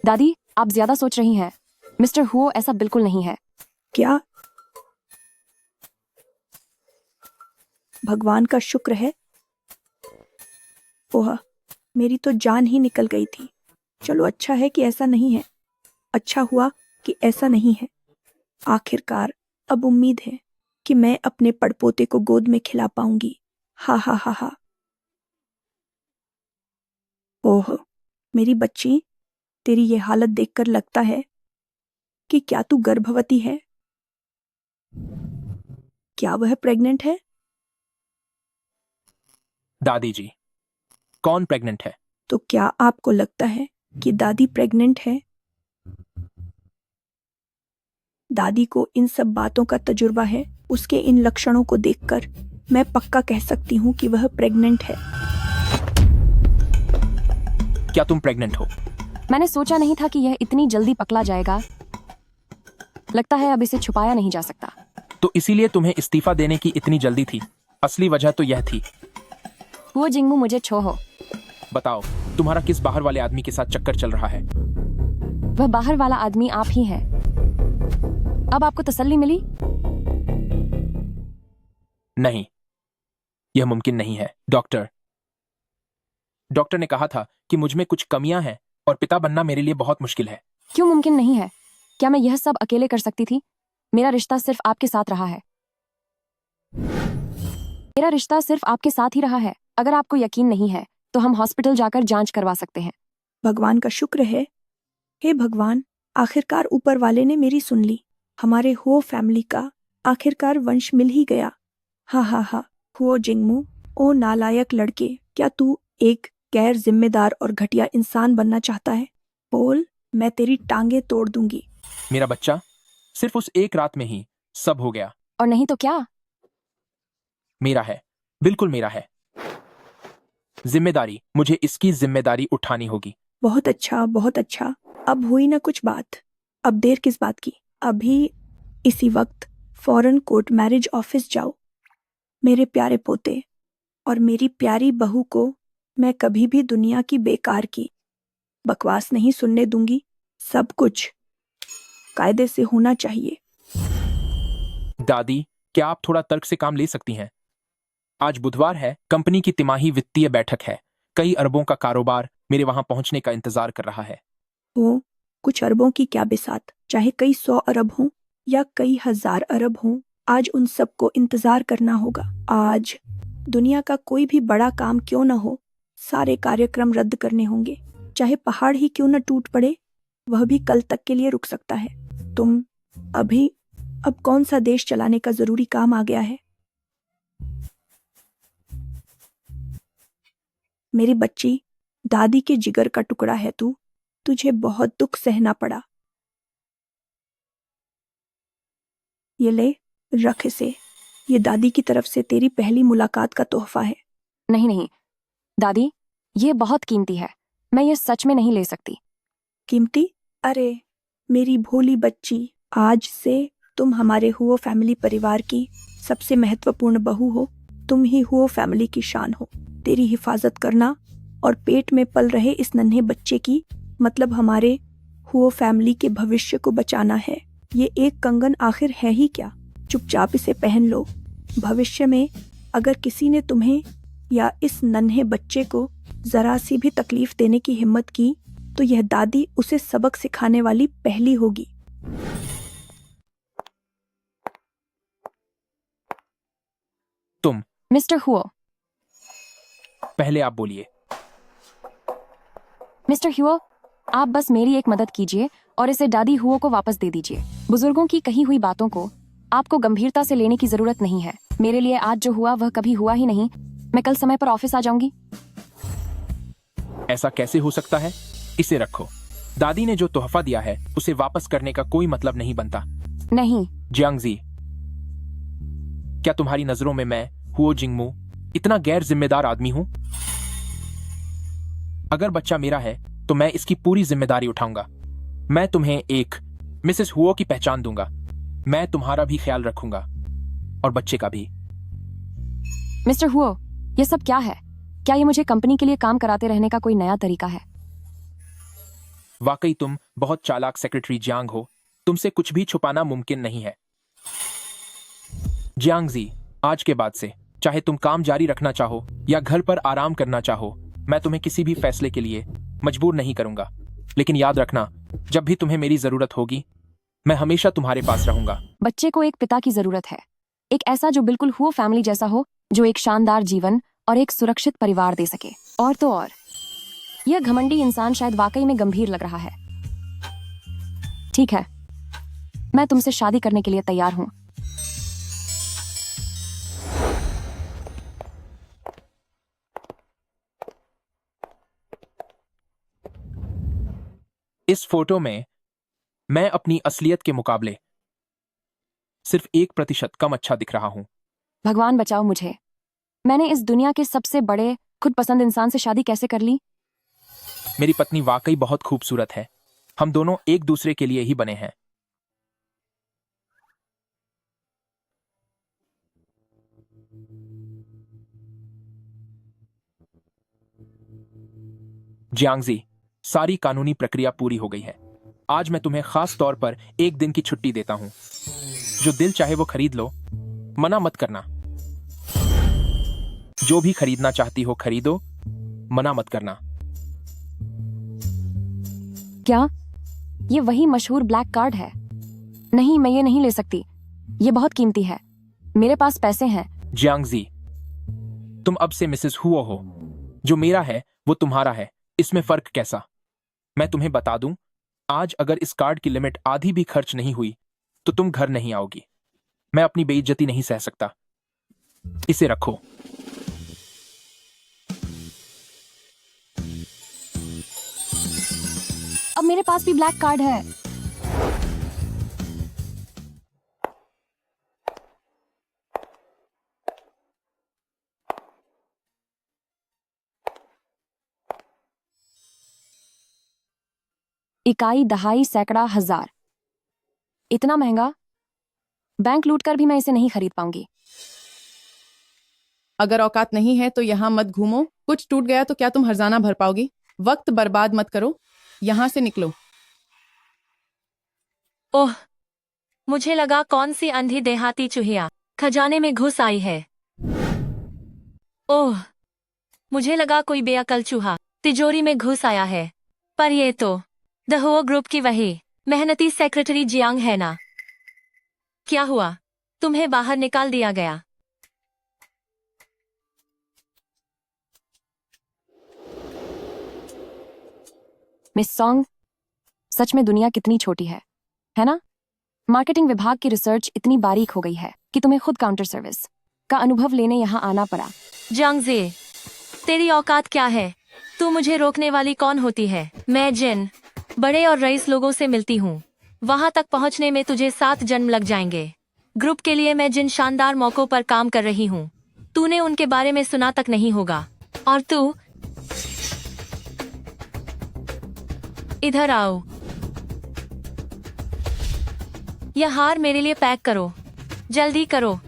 दादी, आप ज्यादा सोच रही हैं। मिस्टर हुओ ऐसा बिल्कुल नहीं है। क्या? भगवान का शुक्र है। ओह, मेरी तो जान ही निकल गई थी। चलो, अच्छा है कि ऐसा नहीं है। अच्छा हुआ कि ऐसा नहीं है। आखिरकार अब उम्मीद है कि मैं अपने पड़पोते को गोद में खिला पाऊंगी। हा हा हा हा। ओह मेरी बच्ची, तेरी ये हालत देखकर लगता है कि क्या तू गर्भवती है? क्या वह प्रेग्नेंट है? दादी जी, कौन प्रेग्नेंट है? तो क्या आपको लगता है कि दादी प्रेग्नेंट है? दादी को इन सब बातों का तजुर्बा है। उसके इन लक्षणों को देखकर मैं पक्का कह सकती हूँ कि वह प्रेग्नेंट है। क्या तुम प्रेग्नेंट हो? मैंने सोचा नहीं था कि यह इतनी जल्दी पकड़ा जाएगा। लगता है अब इसे छुपाया नहीं जा सकता। तो इसीलिए तुम्हें इस्तीफा देने की इतनी जल्दी थी। असली वजह तो यह थी। वो जिंगमू मुझे छोहो। बताओ, तुम्हारा किस बाहर वाले आदमी के साथ चक्कर चल रहा है? वह बाहर वाला आदमी आप ही है। अब आपको तसल्ली मिली? नहीं, यह मुमकिन नहीं है। डॉक्टर ने कहा था कि मुझ में कुछ कमियां हैं और पिता बनना मेरे लिए बहुत मुश्किल है। क्यों मुमकिन नहीं है? क्या मैं यह सब अकेले कर सकती थी? मेरा रिश्ता सिर्फ आपके साथ रहा है। मेरा रिश्ता सिर्फ आपके साथ ही रहा है। अगर आपको यकीन नहीं है तो हम हॉस्पिटल जाकर जांच करवा सकते हैं। भगवान का शुक्र है। हे भगवान, आखिरकार ऊपर वाले ने मेरी सुन ली। हमारे हुओ फैमिली का आखिरकार वंश मिल ही गया। हा हा हा। हुओ जिंगमू, ओ नालायक लड़के, क्या तू एक गैर जिम्मेदार और घटिया इंसान बनना चाहता है? बोल, मैं तेरी टांगे तोड़ दूंगी। मेरा बच्चा, सिर्फ उस एक रात में ही सब हो गया। और नहीं तो क्या? मेरा है, बिल्कुल मेरा है। जिम्मेदारी, मुझे इसकी जिम्मेदारी उठानी होगी। बहुत अच्छा, बहुत अच्छा। अब हुई ना कुछ बात। अब देर किस बात की? अभी इसी वक्त फौरन कोर्ट मैरिज ऑफिस जाओ। मेरे प्यारे पोते और मेरी प्यारी बहू को मैं कभी भी दुनिया की बेकार की बकवास नहीं सुनने दूंगी। सब कुछ कायदे से होना चाहिए। दादी, क्या आप थोड़ा तर्क से काम ले सकती हैं? आज बुधवार है, कंपनी की तिमाही वित्तीय बैठक है। कई अरबों का कारोबार मेरे वहां पहुंचने का इंतजार कर रहा है। हो, कुछ अरबों की क्या बिसात, चाहे कई 100 अरब हों या कई 1000 अरब हों, आज उन सबको इंतजार करना होगा। आज दुनिया का कोई भी बड़ा काम क्यों न हो, सारे कार्यक्रम रद्द करने होंगे। चाहे पहाड़ ही क्यों न टूट पड़े, वह भी कल तक के लिए रुक सकता है। अब कौन सा देश चलाने का जरूरी काम आ गया है? मेरी बच्ची, दादी के जिगर का टुकड़ा है तू। तुझे बहुत दुख सहना पड़ा। ये ले, रख इसे। ये दादी की तरफ से तेरी पहली मुलाकात का तोहफा है। नहीं नहीं दादी, ये बहुत कीमती है। मैं ये सच में नहीं ले सकती। कीमती? अरे मेरी भोली बच्ची, आज से तुम हमारे हुओ फैमिली परिवार की सबसे महत्वपूर्ण बहू हो। तुम ही हुओ फैमिली की शान हो। तेरी हिफाजत करना और पेट में पल रहे इस नन्हे बच्चे की मतलब हमारे हुओ फैमिली के भविष्य को बचाना है। ये एक कंगन आखिर है ही क्या? चुपचाप इसे पहन लो। भविष्य में अगर किसी ने तुम्हें या इस नन्हे बच्चे को जरा सी भी तकलीफ देने की हिम्मत की तो यह दादी उसे सबक सिखाने वाली पहली होगी। तुम मिस्टर हुओ। पहले आप बोलिए। मिस्टर हुओ, आप बस मेरी एक मदद कीजिए और इसे दादी हुओ को वापस दे दीजिए। बुजुर्गों की कही हुई बातों को आपको गंभीरता से लेने की जरूरत नहीं है। मेरे लिए आज जो हुआ वह कभी हुआ ही नहीं। मैं कल समय पर ऑफिस आ जाऊंगी। ऐसा कैसे हो सकता है? इसे रखो। दादी ने जो तोहफा दिया है उसे वापस करने का कोई मतलब नहीं बनता। नहीं। जियांगजी, क्या तुम्हारी नजरों में मैं हुओ जिंगमू इतना गैर जिम्मेदार आदमी हूं? अगर बच्चा मेरा है तो मैं इसकी पूरी जिम्मेदारी उठाऊंगा। मैं तुम्हें एक मिसेस हुओ की पहचान दूंगा। मैं तुम्हारा भी ख्याल रखूंगा और बच्चे का भी। मिस्टर हुओ, ये सब क्या है? क्या ये मुझे कंपनी के लिए काम कराते रहने का कोई नया तरीका है? वाकई तुम बहुत चालाक सेक्रेटरी जियांग हो। तुमसे कुछ भी छुपाना मुमकिन नहीं है। जियांगजी, आज के बाद से चाहे तुम काम जारी रखना चाहो या घर पर आराम करना चाहो, मैं तुम्हें किसी भी फैसले के लिए मजबूर नहीं करूंगा। लेकिन याद रखना, जब भी तुम्हें मेरी जरूरत होगी मैं हमेशा तुम्हारे पास रहूंगा। बच्चे को एक पिता की जरूरत है, एक ऐसा जो बिल्कुल हुओ फैमिली जैसा हो, जो एक शानदार जीवन और एक सुरक्षित परिवार दे सके। और तो और, यह घमंडी इंसान शायद वाकई में गंभीर लग रहा है। ठीक है, मैं तुमसे शादी करने के लिए तैयार हूं। इस फोटो में मैं अपनी असलियत के मुकाबले सिर्फ 1% कम अच्छा दिख रहा हूं। भगवान बचाओ मुझे। मैंने इस दुनिया के सबसे बड़े खुद पसंद इंसान से शादी कैसे कर ली? मेरी पत्नी वाकई बहुत खूबसूरत है। हम दोनों एक दूसरे के लिए ही बने हैं। जियांगजी, सारी कानूनी प्रक्रिया पूरी हो गई है। आज मैं तुम्हें खास तौर पर एक दिन की छुट्टी देता हूं। जो दिल चाहे वो खरीद लो, मना मत करना। जो भी खरीदना चाहती हो खरीदो, मना मत करना। क्या ये वही मशहूर ब्लैक कार्ड है? नहीं, मैं ये नहीं ले सकती। ये बहुत कीमती है। मेरे पास पैसे हैं। जियांगजी, तुम अब से मिसेस हुओ हो। जो मेरा है वो तुम्हारा है, इसमें फर्क कैसा? मैं तुम्हें बता दूं, आज अगर इस कार्ड की लिमिट आधी भी खर्च नहीं हुई तो तुम घर नहीं आओगी। मैं अपनी बेइज्जती नहीं सह सकता। इसे रखो। अब मेरे पास भी ब्लैक कार्ड है। इकाई, दहाई, सैकड़ा, हजार। इतना महंगा? बैंक लूट कर भी मैं इसे नहीं खरीद पाऊंगी। अगर औकात नहीं है तो यहाँ मत घूमो। कुछ टूट गया तो क्या तुम हर्जाना भर पाओगी? वक्त बर्बाद मत करो, यहाँ से निकलो। ओह, मुझे लगा कौन सी अंधी देहाती चूहिया खजाने में घुस आई है। ओह, मुझे लगा कोई बेअकल चूहा तिजोरी में घुस आया है। पर ये तो द हुओ ग्रुप की वही मेहनती सेक्रेटरी जियांग है ना? क्या हुआ? तुम्हें बाहर निकाल दिया गया? मिस सॉन्ग, सच में दुनिया कितनी छोटी है ना? मार्केटिंग विभाग की रिसर्च इतनी बारीक हो गई है कि तुम्हें खुद काउंटर सर्विस का अनुभव लेने यहाँ आना पड़ा। जियांगजी, तेरी औकात क्या है? तू मुझे रोकने वाली कौन होती है? मैं जिन बड़े और रईस लोगों से मिलती हूँ। वहां तक पहुंचने में तुझे 7 जन्म लग जाएंगे। ग्रुप के लिए मैं जिन शानदार मौकों पर काम कर रही हूँ, तूने उनके बारे में सुना तक नहीं होगा। और तू इधर आओ। यह हार मेरे लिए पैक करो, जल्दी करो।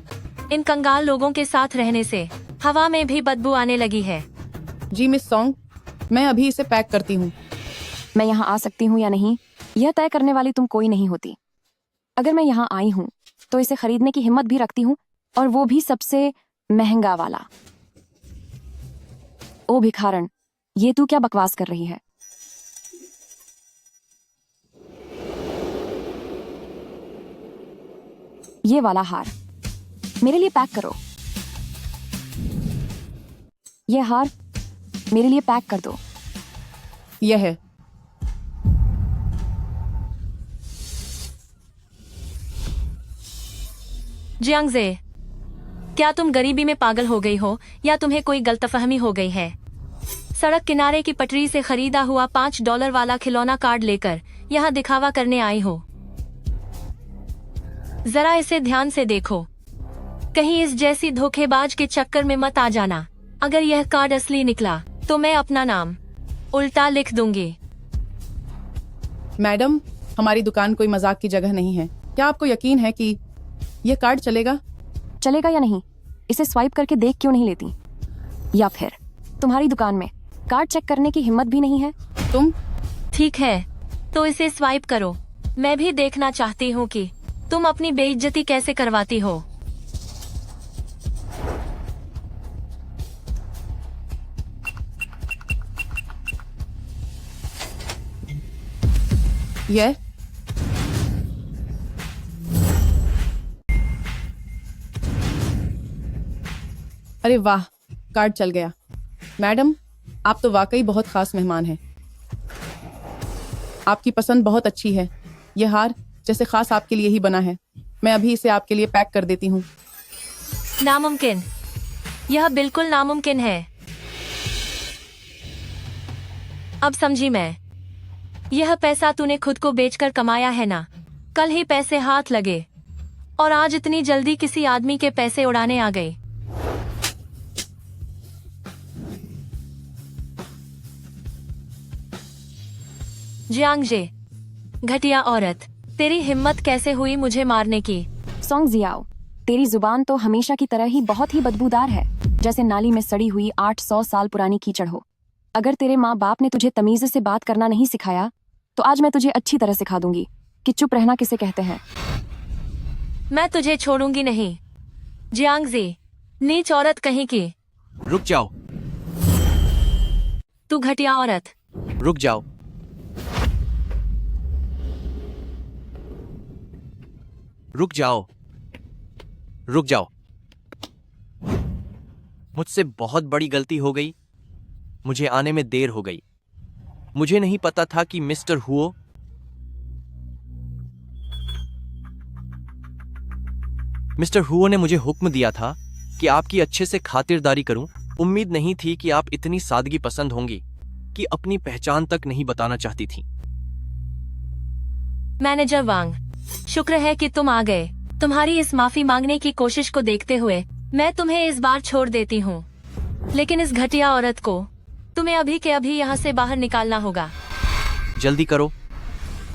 इन कंगाल लोगों के साथ रहने से हवा में भी बदबू आने लगी है। जी मिस सॉन्ग, मैं अभी इसे पैक करती हूँ। मैं यहाँ आ सकती हूँ या नहीं, यह तय करने वाली तुम कोई नहीं होती। अगर मैं यहाँ आई हूँ तो इसे खरीदने की हिम्मत भी रखती हूँ, और वो भी सबसे महंगा वाला। ओ भिखारन, ये तू क्या बकवास कर रही है? ये वाला हार मेरे लिए पैक करो। ये हार मेरे लिए पैक कर दो। यह है। जियांगजे, क्या तुम गरीबी में पागल हो गई हो या तुम्हें कोई गलतफहमी हो गई है? सड़क किनारे की पटरी से खरीदा हुआ $5 वाला खिलौना कार्ड लेकर यहाँ दिखावा करने आई हो? जरा इसे ध्यान से देखो, कहीं इस जैसी धोखेबाज के चक्कर में मत आ जाना। अगर यह कार्ड असली निकला तो मैं अपना नाम उल्टा लिख दूंगी। मैडम, हमारी दुकान कोई मजाक की जगह नहीं है। क्या आपको यकीन है कि यह कार्ड चलेगा? चलेगा या नहीं, इसे स्वाइप करके देख क्यों नहीं लेती? या फिर तुम्हारी दुकान में कार्ड चेक करने की हिम्मत भी नहीं है? तुम ठीक है, तो इसे स्वाइप करो। मैं भी देखना चाहती हूँ कि तुम अपनी बेइज्जती कैसे करवाती हो। यह अरे वाह, कार्ड चल गया। मैडम, आप तो वाकई बहुत खास मेहमान हैं। आपकी पसंद बहुत अच्छी है। यह हार जैसे खास आपके लिए ही बना है। मैं अभी इसे आपके लिए पैक कर देती हूँ। नामुमकिन, यह बिल्कुल नामुमकिन है। अब समझी मैं। यह पैसा तूने खुद को बेचकर कमाया है ना? कल ही पैसे हाथ लगे और आज इतनी जल्दी किसी आदमी के पैसे उड़ाने आ गई। जियांगजे, घटिया औरत, तेरी हिम्मत कैसे हुई मुझे मारने की? सॉन्ग जियाओ, तेरी जुबान तो हमेशा की तरह ही बहुत ही बदबूदार है, जैसे नाली में सड़ी हुई 800 साल पुरानी कीचड़ हो। अगर तेरे माँ बाप ने तुझे तमीज से बात करना नहीं सिखाया तो आज मैं तुझे अच्छी तरह सिखा दूंगी कि चुप रहना किसे कहते हैं। मैं तुझे छोड़ूंगी नहीं। जियांगजी, नीच औरत कहीं की। रुक जाओ, तू घटिया औरत। रुक जाओ। रुक जाओ, रुक जाओ। मुझसे बहुत बड़ी गलती हो गई। मुझे आने में देर हो गई। मुझे नहीं पता था कि मिस्टर हुओ ने मुझे हुक्म दिया था कि आपकी अच्छे से खातिरदारी करूं। उम्मीद नहीं थी कि आप इतनी सादगी पसंद होंगी कि अपनी पहचान तक नहीं बताना चाहती थी। मैनेजर वांग, शुक्र है कि तुम आ गए। तुम्हारी इस माफी मांगने की कोशिश को देखते हुए मैं तुम्हें इस बार छोड़ देती हूँ, लेकिन इस घटिया औरत को तुम्हें अभी के अभी यहाँ से बाहर निकालना होगा। जल्दी करो।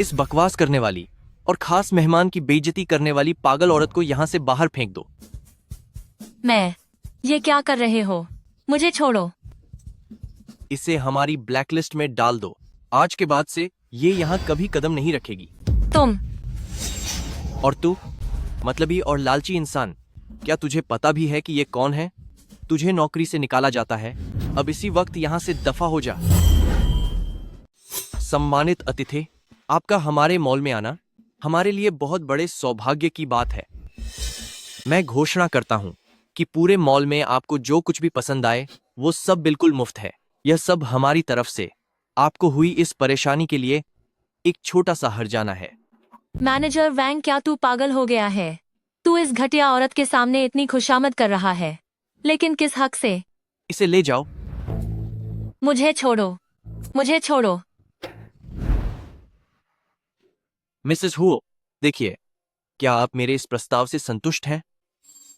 इस बकवास करने वाली और खास मेहमान की बेइज्जती करने वाली पागल औरत को यहाँ से बाहर फेंक दो। ये क्या कर रहे हो? मुझे छोड़ो। इसे हमारी ब्लैकलिस्ट में डाल दो। आज के बाद से ये यहाँ कभी कदम नहीं रखेगी। तुम और तू, मतलबी और लालची इंसान, क्या तुझे पता भी है कि ये कौन है? तुझे नौकरी से निकाला जाता है। अब इसी वक्त यहाँ से दफा हो जा। सम्मानित अतिथि, आपका हमारे मॉल में आना हमारे लिए बहुत बड़े सौभाग्य की बात है। मैं घोषणा करता हूँ कि पूरे मॉल में आपको जो कुछ भी पसंद आए वो सब बिल्कुल मुफ्त है। यह सब हमारी तरफ से आपको हुई इस परेशानी के लिए एक छोटा सा हर्जाना है। मैनेजर वैंग, क्या तू पागल हो गया है? तू इस घटिया औरत के सामने इतनी खुशामद कर रहा है, लेकिन किस हक से? इसे ले जाओ। मुझे छोड़ो, मुझे छोड़ो। मिसेस हुओ, देखिए, क्या आप मेरे इस प्रस्ताव से संतुष्ट हैं?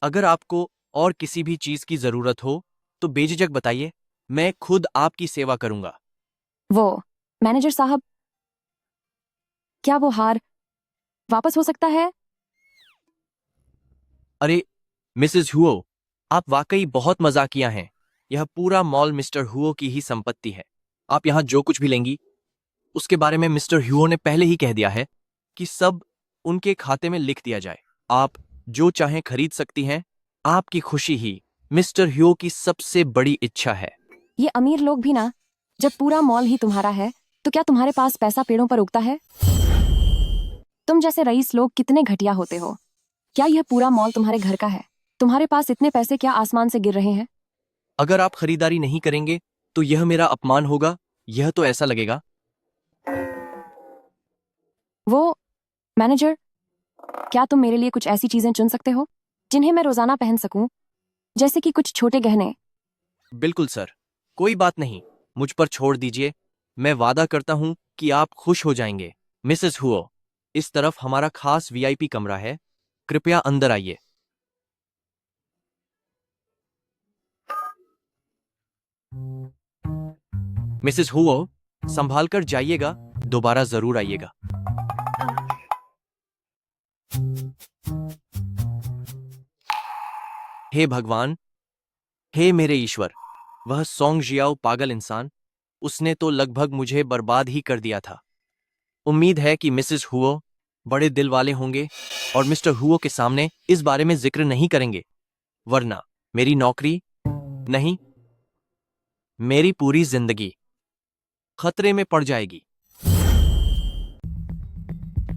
अगर आपको और किसी भी चीज की जरूरत हो तो बेझिझक बताइए। मैं खुद आपकी सेवा करूंगा। वो मैनेजर साहब, क्या वो हार वापस हो सकता है? अरे मिसेस हुओ, आप वाकई बहुत मजाकिया हैं। यह पूरा मॉल मिस्टर हुओ की ही संपत्ति है। आप यहाँ जो कुछ भी लेंगी उसके बारे में मिस्टर हुओ ने पहले ही कह दिया है कि सब उनके खाते में लिख दिया जाए। आप जो चाहें खरीद सकती हैं। आपकी खुशी ही मिस्टर हुओ की सबसे बड़ी इच्छा है। ये अमीर लोग भी ना, जब पूरा मॉल ही तुम्हारा है तो क्या तुम्हारे पास पैसा पेड़ों पर उगता है? तुम जैसे रईस लोग कितने घटिया होते हो। क्या यह पूरा मॉल तुम्हारे घर का है? तुम्हारे पास इतने पैसे क्या आसमान से गिर रहे हैं? अगर आप खरीदारी नहीं करेंगे तो यह मेरा अपमान होगा। यह तो ऐसा लगेगा। वो मैनेजर, क्या तुम मेरे लिए कुछ ऐसी चीजें चुन सकते हो जिन्हें मैं रोजाना पहन सकूं, जैसे कि कुछ छोटे गहने? बिल्कुल सर, कोई बात नहीं, मुझ पर छोड़ दीजिए। मैं वादा करता हूं कि आप खुश हो जाएंगे। मिसेस हुओ, इस तरफ हमारा खास वीआईपी कमरा है। कृपया अंदर आइए। मिसेस हुओ, संभाल कर जाइएगा। दोबारा जरूर आइएगा। हे भगवान, हे मेरे ईश्वर, वह सोंग जियाओ पागल इंसान, उसने तो लगभग मुझे बर्बाद ही कर दिया था। उम्मीद है कि मिसेस हुओ बड़े दिल वाले होंगे और मिस्टर हुओ के सामने इस बारे में जिक्र नहीं करेंगे, वरना मेरी नौकरी नहीं, मेरी पूरी जिंदगी खतरे में पड़ जाएगी।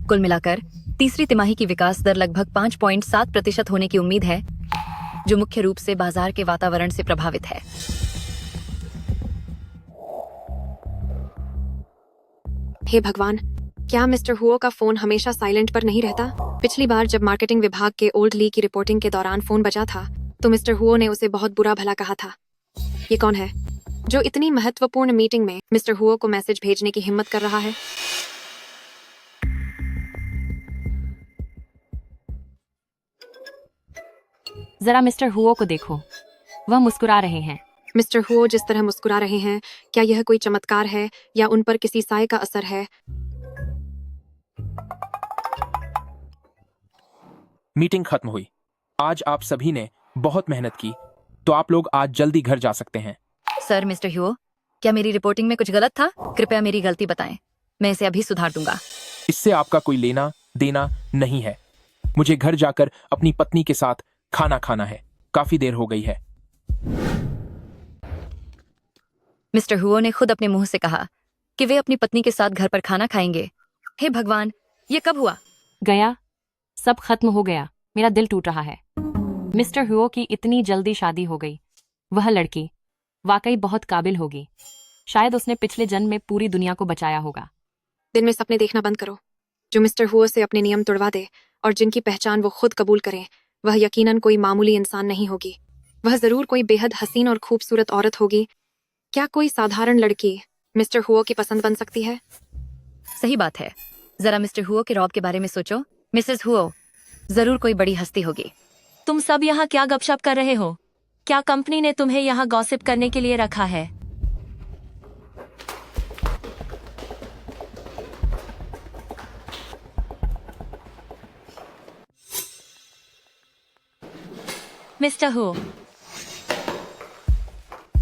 कुल मिलाकर तीसरी तिमाही की विकास दर लगभग 5.7% होने की उम्मीद है, जो मुख्य रूप से बाजार के वातावरण से प्रभावित है। हे भगवान, क्या मिस्टर हुओ का फोन हमेशा साइलेंट पर नहीं रहता? पिछली बार जब मार्केटिंग विभाग के ओल्ड ली की रिपोर्टिंग के दौरान फोन बजा था तो मिस्टर हुओ ने उसे बहुत बुरा भला कहा था। ये कौन है जो इतनी महत्वपूर्ण मीटिंग में मिस्टर हुओ को मैसेज भेजने की हिम्मत कर रहा है? जरा मिस्टर हुओ को देखो, वह मुस्कुरा रहे हैं। मिस्टर हुओ जिस तरह मुस्कुरा रहे हैं, क्या यह कोई चमत्कार है या उन पर किसी साए का असर है? मीटिंग खत्म हुई। आज आप सभी ने बहुत मेहनत की, तो आप लोग आज जल्दी घर जा सकते हैं। सर, मिस्टर हुओ, क्या मेरी रिपोर्टिंग में कुछ गलत था? कृपया मेरी गलती बताएं, मैं इसे अभी सुधार दूंगा। इससे आपका कोई लेना देना नहीं है। मुझे घर जाकर अपनी पत्नी के साथ खाना खाना है। काफी देर हो गई है। मिस्टर हुओ ने खुद अपने मुंह से कहा कि वे अपनी पत्नी के साथ घर पर खाना खाएंगे। हे भगवान, ये कब हुआ? गया, सब खत्म हो गया। मेरा दिल टूट रहा है। मिस्टर हुओ की इतनी जल्दी शादी हो गई। वह लड़की वाकई बहुत काबिल होगी। शायद उसने पिछले जन्म में पूरी दुनिया को बचाया होगा। दिन में सपने देखना बंद करो। जो मिस्टर हुओ से अपने नियम तोड़वा दे और जिनकी पहचान वो खुद कबूल करें, वह यकीनन कोई मामूली इंसान नहीं होगी। वह जरूर कोई बेहद हसीन और खूबसूरत औरत होगी। क्या कोई साधारण लड़की मिस्टर हुओ की पसंद बन सकती है? सही बात है। जरा मिस्टर हुओ के रॉब के बारे में सोचो। मिसेस हुओ जरूर कोई बड़ी हस्ती होगी। तुम सब यहाँ क्या गपशप कर रहे हो? क्या कंपनी ने तुम्हें यहाँ गॉसिप करने के लिए रखा है? मिस्टर हु,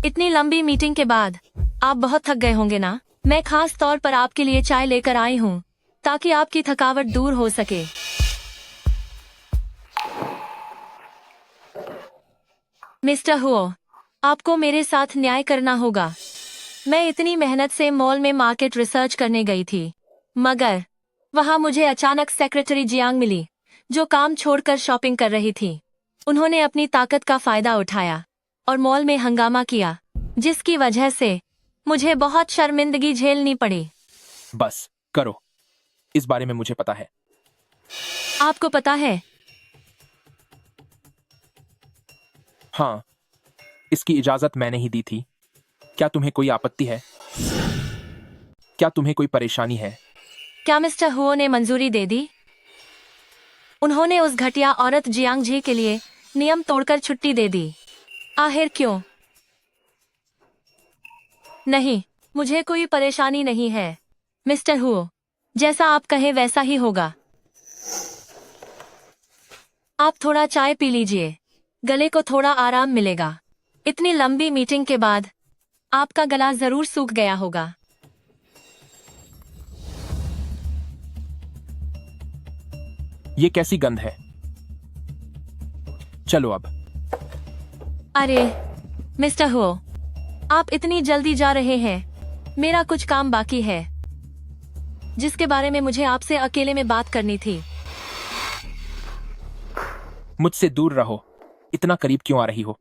इतनी लंबी मीटिंग के बाद आप बहुत थक गए होंगे ना? मैं खास तौर पर आपके लिए चाय लेकर आई हूँ ताकि आपकी थकावट दूर हो सके। मिस्टर हुओ, आपको मेरे साथ न्याय करना होगा। मैं इतनी मेहनत से मॉल में मार्केट रिसर्च करने गई थी, मगर वहां मुझे अचानक सेक्रेटरी जियांग मिली, जो काम छोड़कर शॉपिंग कर रही थी। उन्होंने अपनी ताकत का फायदा उठाया और मॉल में हंगामा किया, जिसकी वजह से मुझे बहुत शर्मिंदगी झेलनी पड़ी। बस करो, इस बारे में मुझे पता है। आपको पता है? हाँ, इसकी इजाजत मैंने ही दी थी। क्या तुम्हें कोई आपत्ति है? क्या तुम्हें कोई परेशानी है? क्या मिस्टर हुओ ने मंजूरी दे दी? उन्होंने उस घटिया औरत जियांग जी के लिए नियम तोड़कर छुट्टी दे दी। आखिर क्यों? नहीं, मुझे कोई परेशानी नहीं है। मिस्टर हुओ, जैसा आप कहे वैसा ही होगा। आप थोड़ा चाय पी लीजिए, गले को थोड़ा आराम मिलेगा। इतनी लंबी मीटिंग के बाद आपका गला जरूर सूख गया होगा। ये कैसी गंध है? चलो अब। अरे मिस्टर हुओ, आप इतनी जल्दी जा रहे हैं। मेरा कुछ काम बाकी है, जिसके बारे में मुझे आपसे अकेले में बात करनी थी। मुझसे दूर रहो। इतना करीब क्यों आ रही हो?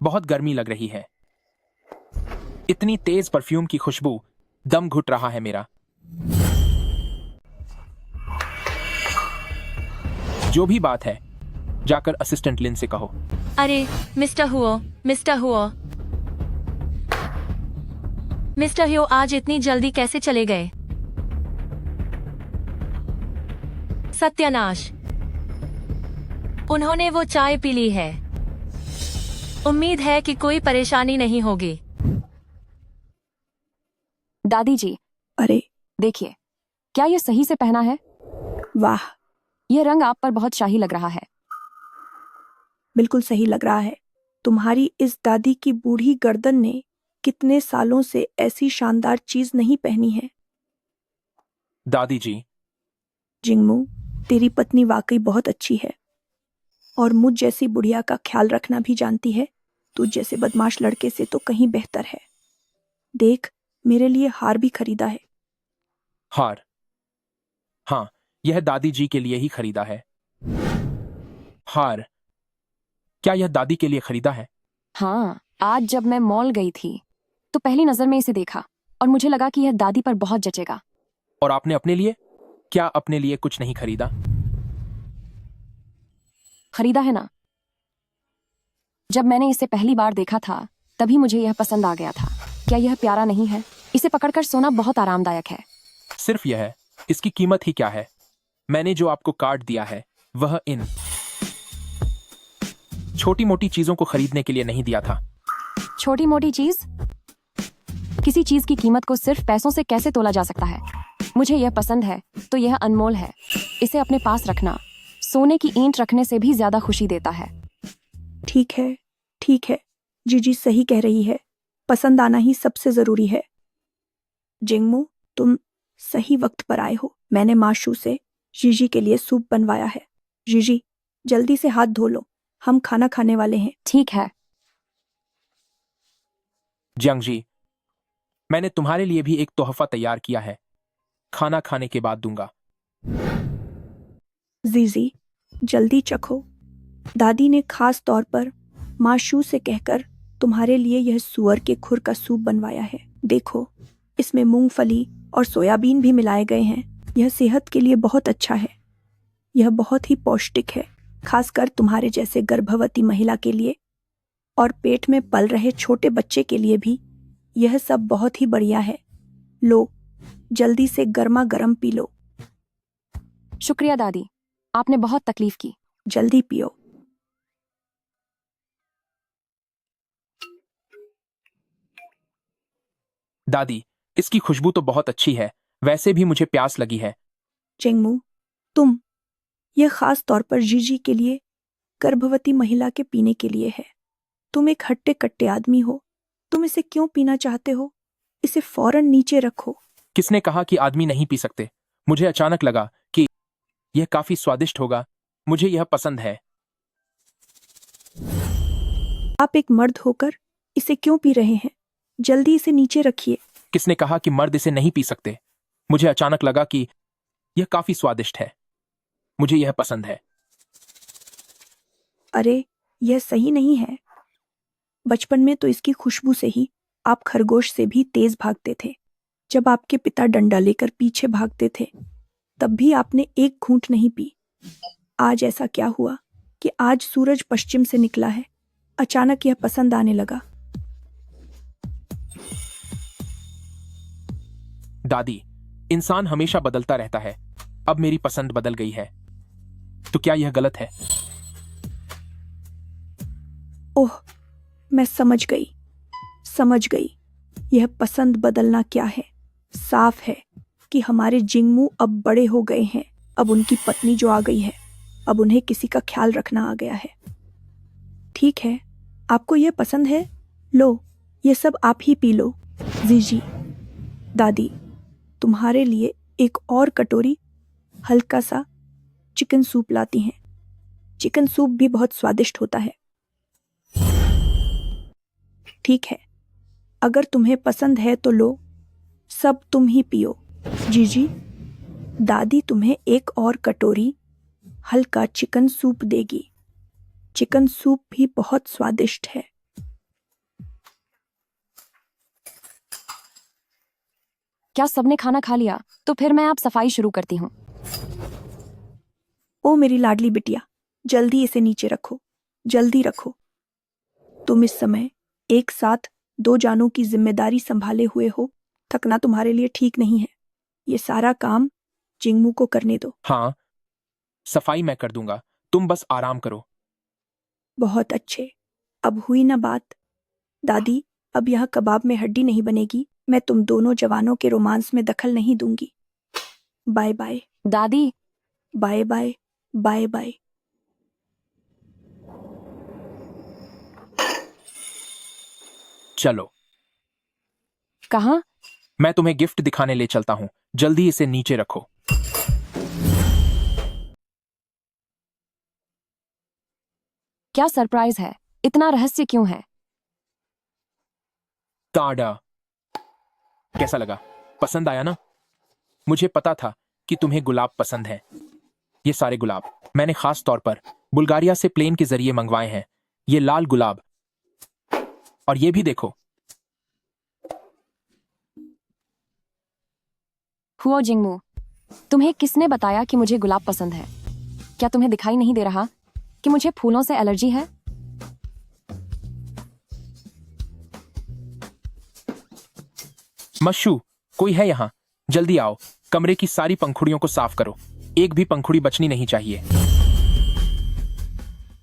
बहुत गर्मी लग रही है। इतनी तेज परफ्यूम की खुशबू, दम घुट रहा है मेरा। जो भी बात है, जाकर असिस्टेंट लिन से कहो। अरे मिस्टर हुओ, मिस्टर हुओ, मिस्टर हुओ आज इतनी जल्दी कैसे चले गए? सत्यानाश, उन्होंने वो चाय पी ली है। उम्मीद है कि कोई परेशानी नहीं होगी। दादी जी, अरे देखिए, क्या ये सही से पहना है? वाह, यह रंग आप पर बहुत शाही लग रहा है। बिल्कुल सही लग रहा है। तुम्हारी इस दादी की बूढ़ी गर्दन ने कितने सालों से ऐसी शानदार चीज नहीं पहनी है। दादी जी, जिंगमू, तेरी पत्नी वाकई बहुत अच्छी है और मुझ जैसी बुढ़िया का ख्याल रखना भी जानती है। तुझ जैसे बदमाश लड़के से तो कहीं बेहतर है। देख, मेरे लिए हार भी खरीदा है। हार? हाँ, यह दादी जी के लिए ही खरीदा है। हार? क्या यह दादी के लिए खरीदा है? हाँ, आज जब मैं मॉल गई थी तो पहली नजर में इसे देखा और मुझे लगा कि यह दादी पर बहुत जचेगा। और आपने अपने लिए? क्या अपने लिए कुछ नहीं खरीदा? खरीदा है ना। जब मैंने इसे पहली बार देखा था तभी मुझे यह पसंद आ गया था। क्या यह प्यारा नहीं है? इसे पकड़कर सोना बहुत आरामदायक है। सिर्फ यह है, इसकी कीमत ही क्या है? मैंने जो आपको कार्ड दिया है वह इन छोटी मोटी चीजों को खरीदने के लिए नहीं दिया था। छोटी मोटी चीज? किसी चीज की कीमत को सिर्फ पैसों से कैसे तोला जा सकता है? मुझे यह पसंद है तो यह अनमोल है। इसे अपने पास रखना सोने की ईंट रखने से भी ज्यादा खुशी देता है। ठीक है, ठीक है, जीजी सही कह रही है। पसंद आना ही सबसे जरूरी है। जिंगमू, तुम सही वक्त पर आए हो। मैंने माशू से जीजी के लिए सूप बनवाया है। जीजी, जल्दी से हाथ धो लो, हम खाना खाने वाले हैं। ठीक है। जियांगजी, मैंने तुम्हारे लिए भी एक तोहफा तैयार किया है, खाना खाने के बाद दूंगा। जीजी, जल्दी चखो। दादी ने खास तौर पर माशू से कहकर तुम्हारे लिए यह सुअर के खुर का सूप बनवाया है। देखो, इसमें मूंगफली और सोयाबीन भी मिलाए गए हैं। यह सेहत के लिए बहुत अच्छा है। यह बहुत ही पौष्टिक है, खासकर तुम्हारे जैसे गर्भवती महिला के लिए और पेट में पल रहे छोटे बच्चे के लिए भी यह सब बहुत ही बढ़िया है। लो, जल्दी से गर्मा गर्म पी लो। शुक्रिया दादी, आपने बहुत तकलीफ की। जल्दी पियो। दादी, इसकी खुशबू तो बहुत अच्छी है, वैसे भी मुझे प्यास लगी है। जिंगमू, तुम, यह खास तौर पर जीजी के लिए, गर्भवती महिला के पीने के लिए है। तुम एक हट्टे कट्टे आदमी हो, तुम इसे क्यों पीना चाहते हो? इसे फौरन नीचे रखो। किसने कहा कि आदमी नहीं पी सकते? मुझे अचानक लगा कि यह काफी स्वादिष्ट होगा, मुझे यह पसंद है। आप एक मर्द होकर इसे क्यों पी रहे हैं? जल्दी इसे नीचे रखिए। किसने कहा कि मर्द इसे नहीं पी सकते? मुझे अचानक लगा कि यह काफी स्वादिष्ट है, मुझे यह पसंद है। अरे, यह सही नहीं है। बचपन में तो इसकी खुशबू से ही आप खरगोश से भी तेज भागते थे। जब आपके पिता डंडा लेकर पीछे भागते थे, तब भी आपने एक घूंट नहीं पी। आज ऐसा क्या हुआ कि आज सूरज पश्चिम से निकला है, अचानक यह पसंद आने लगा? दादी, इंसान हमेशा बदलता रहता है। अब मेरी पसंद बदल गई है, तो क्या यह गलत है? ओह, मैं समझ गई। यह पसंद बदलना क्या है? साफ है कि हमारे जिंगमू अब बड़े हो गए हैं। अब उनकी पत्नी जो आ गई है, अब उन्हें किसी का ख्याल रखना आ गया है। ठीक है, आपको यह पसंद है? लो, ये सब आप ही पी लो। जीजी, दादी, तुम्हारे लिए एक और कटोरी हल्का सा चिकन सूप लाती हैं। चिकन सूप भी बहुत स्वादिष्ट होता है। ठीक है, अगर तुम्हें पसंद है तो लो, सब तुम ही पियो। जीजी, दादी तुम्हें एक और कटोरी हल्का चिकन सूप देगी। चिकन सूप भी बहुत स्वादिष्ट है। क्या सबने खाना खा लिया? तो फिर मैं आप सफाई शुरू करती हूँ। ओ मेरी लाडली बिटिया, जल्दी इसे नीचे रखो, जल्दी रखो। तुम इस समय एक साथ 2 जानों की जिम्मेदारी संभाले हुए हो, थकना तुम्हारे लिए ठीक नहीं है। ये सारा काम जिंगमू को करने दो। हाँ, सफाई मैं कर दूंगा, तुम बस आराम करो। बहुत अच्छे, अब हुई ना बात। दादी, अब यह कबाब में हड्डी नहीं बनेगी। मैं तुम दोनों जवानों के रोमांस में दखल नहीं दूंगी। Bye bye. दादी, बाय बाय, बाय बाय। चलो। कहाँ? मैं तुम्हें गिफ्ट दिखाने ले चलता हूँ, जल्दी इसे नीचे रखो। क्या सरप्राइज है? इतना रहस्य क्यों है? ताड़ा, कैसा लगा? पसंद आया ना? मुझे पता था कि तुम्हें गुलाब पसंद है। ये सारे गुलाब मैंने खास तौर पर बुल्गारिया से प्लेन के जरिए मंगवाए हैं। ये लाल गुलाब, और ये भी देखो। हुओ जिंगमू, तुम्हें किसने बताया कि मुझे गुलाब पसंद है? क्या तुम्हें दिखाई नहीं दे रहा कि मुझे फूलों से एलर्जी है? मशू, कोई है यहाँ? जल्दी आओ, कमरे की सारी पंखुड़ियों को साफ करो। एक भी पंखुड़ी बचनी नहीं चाहिए।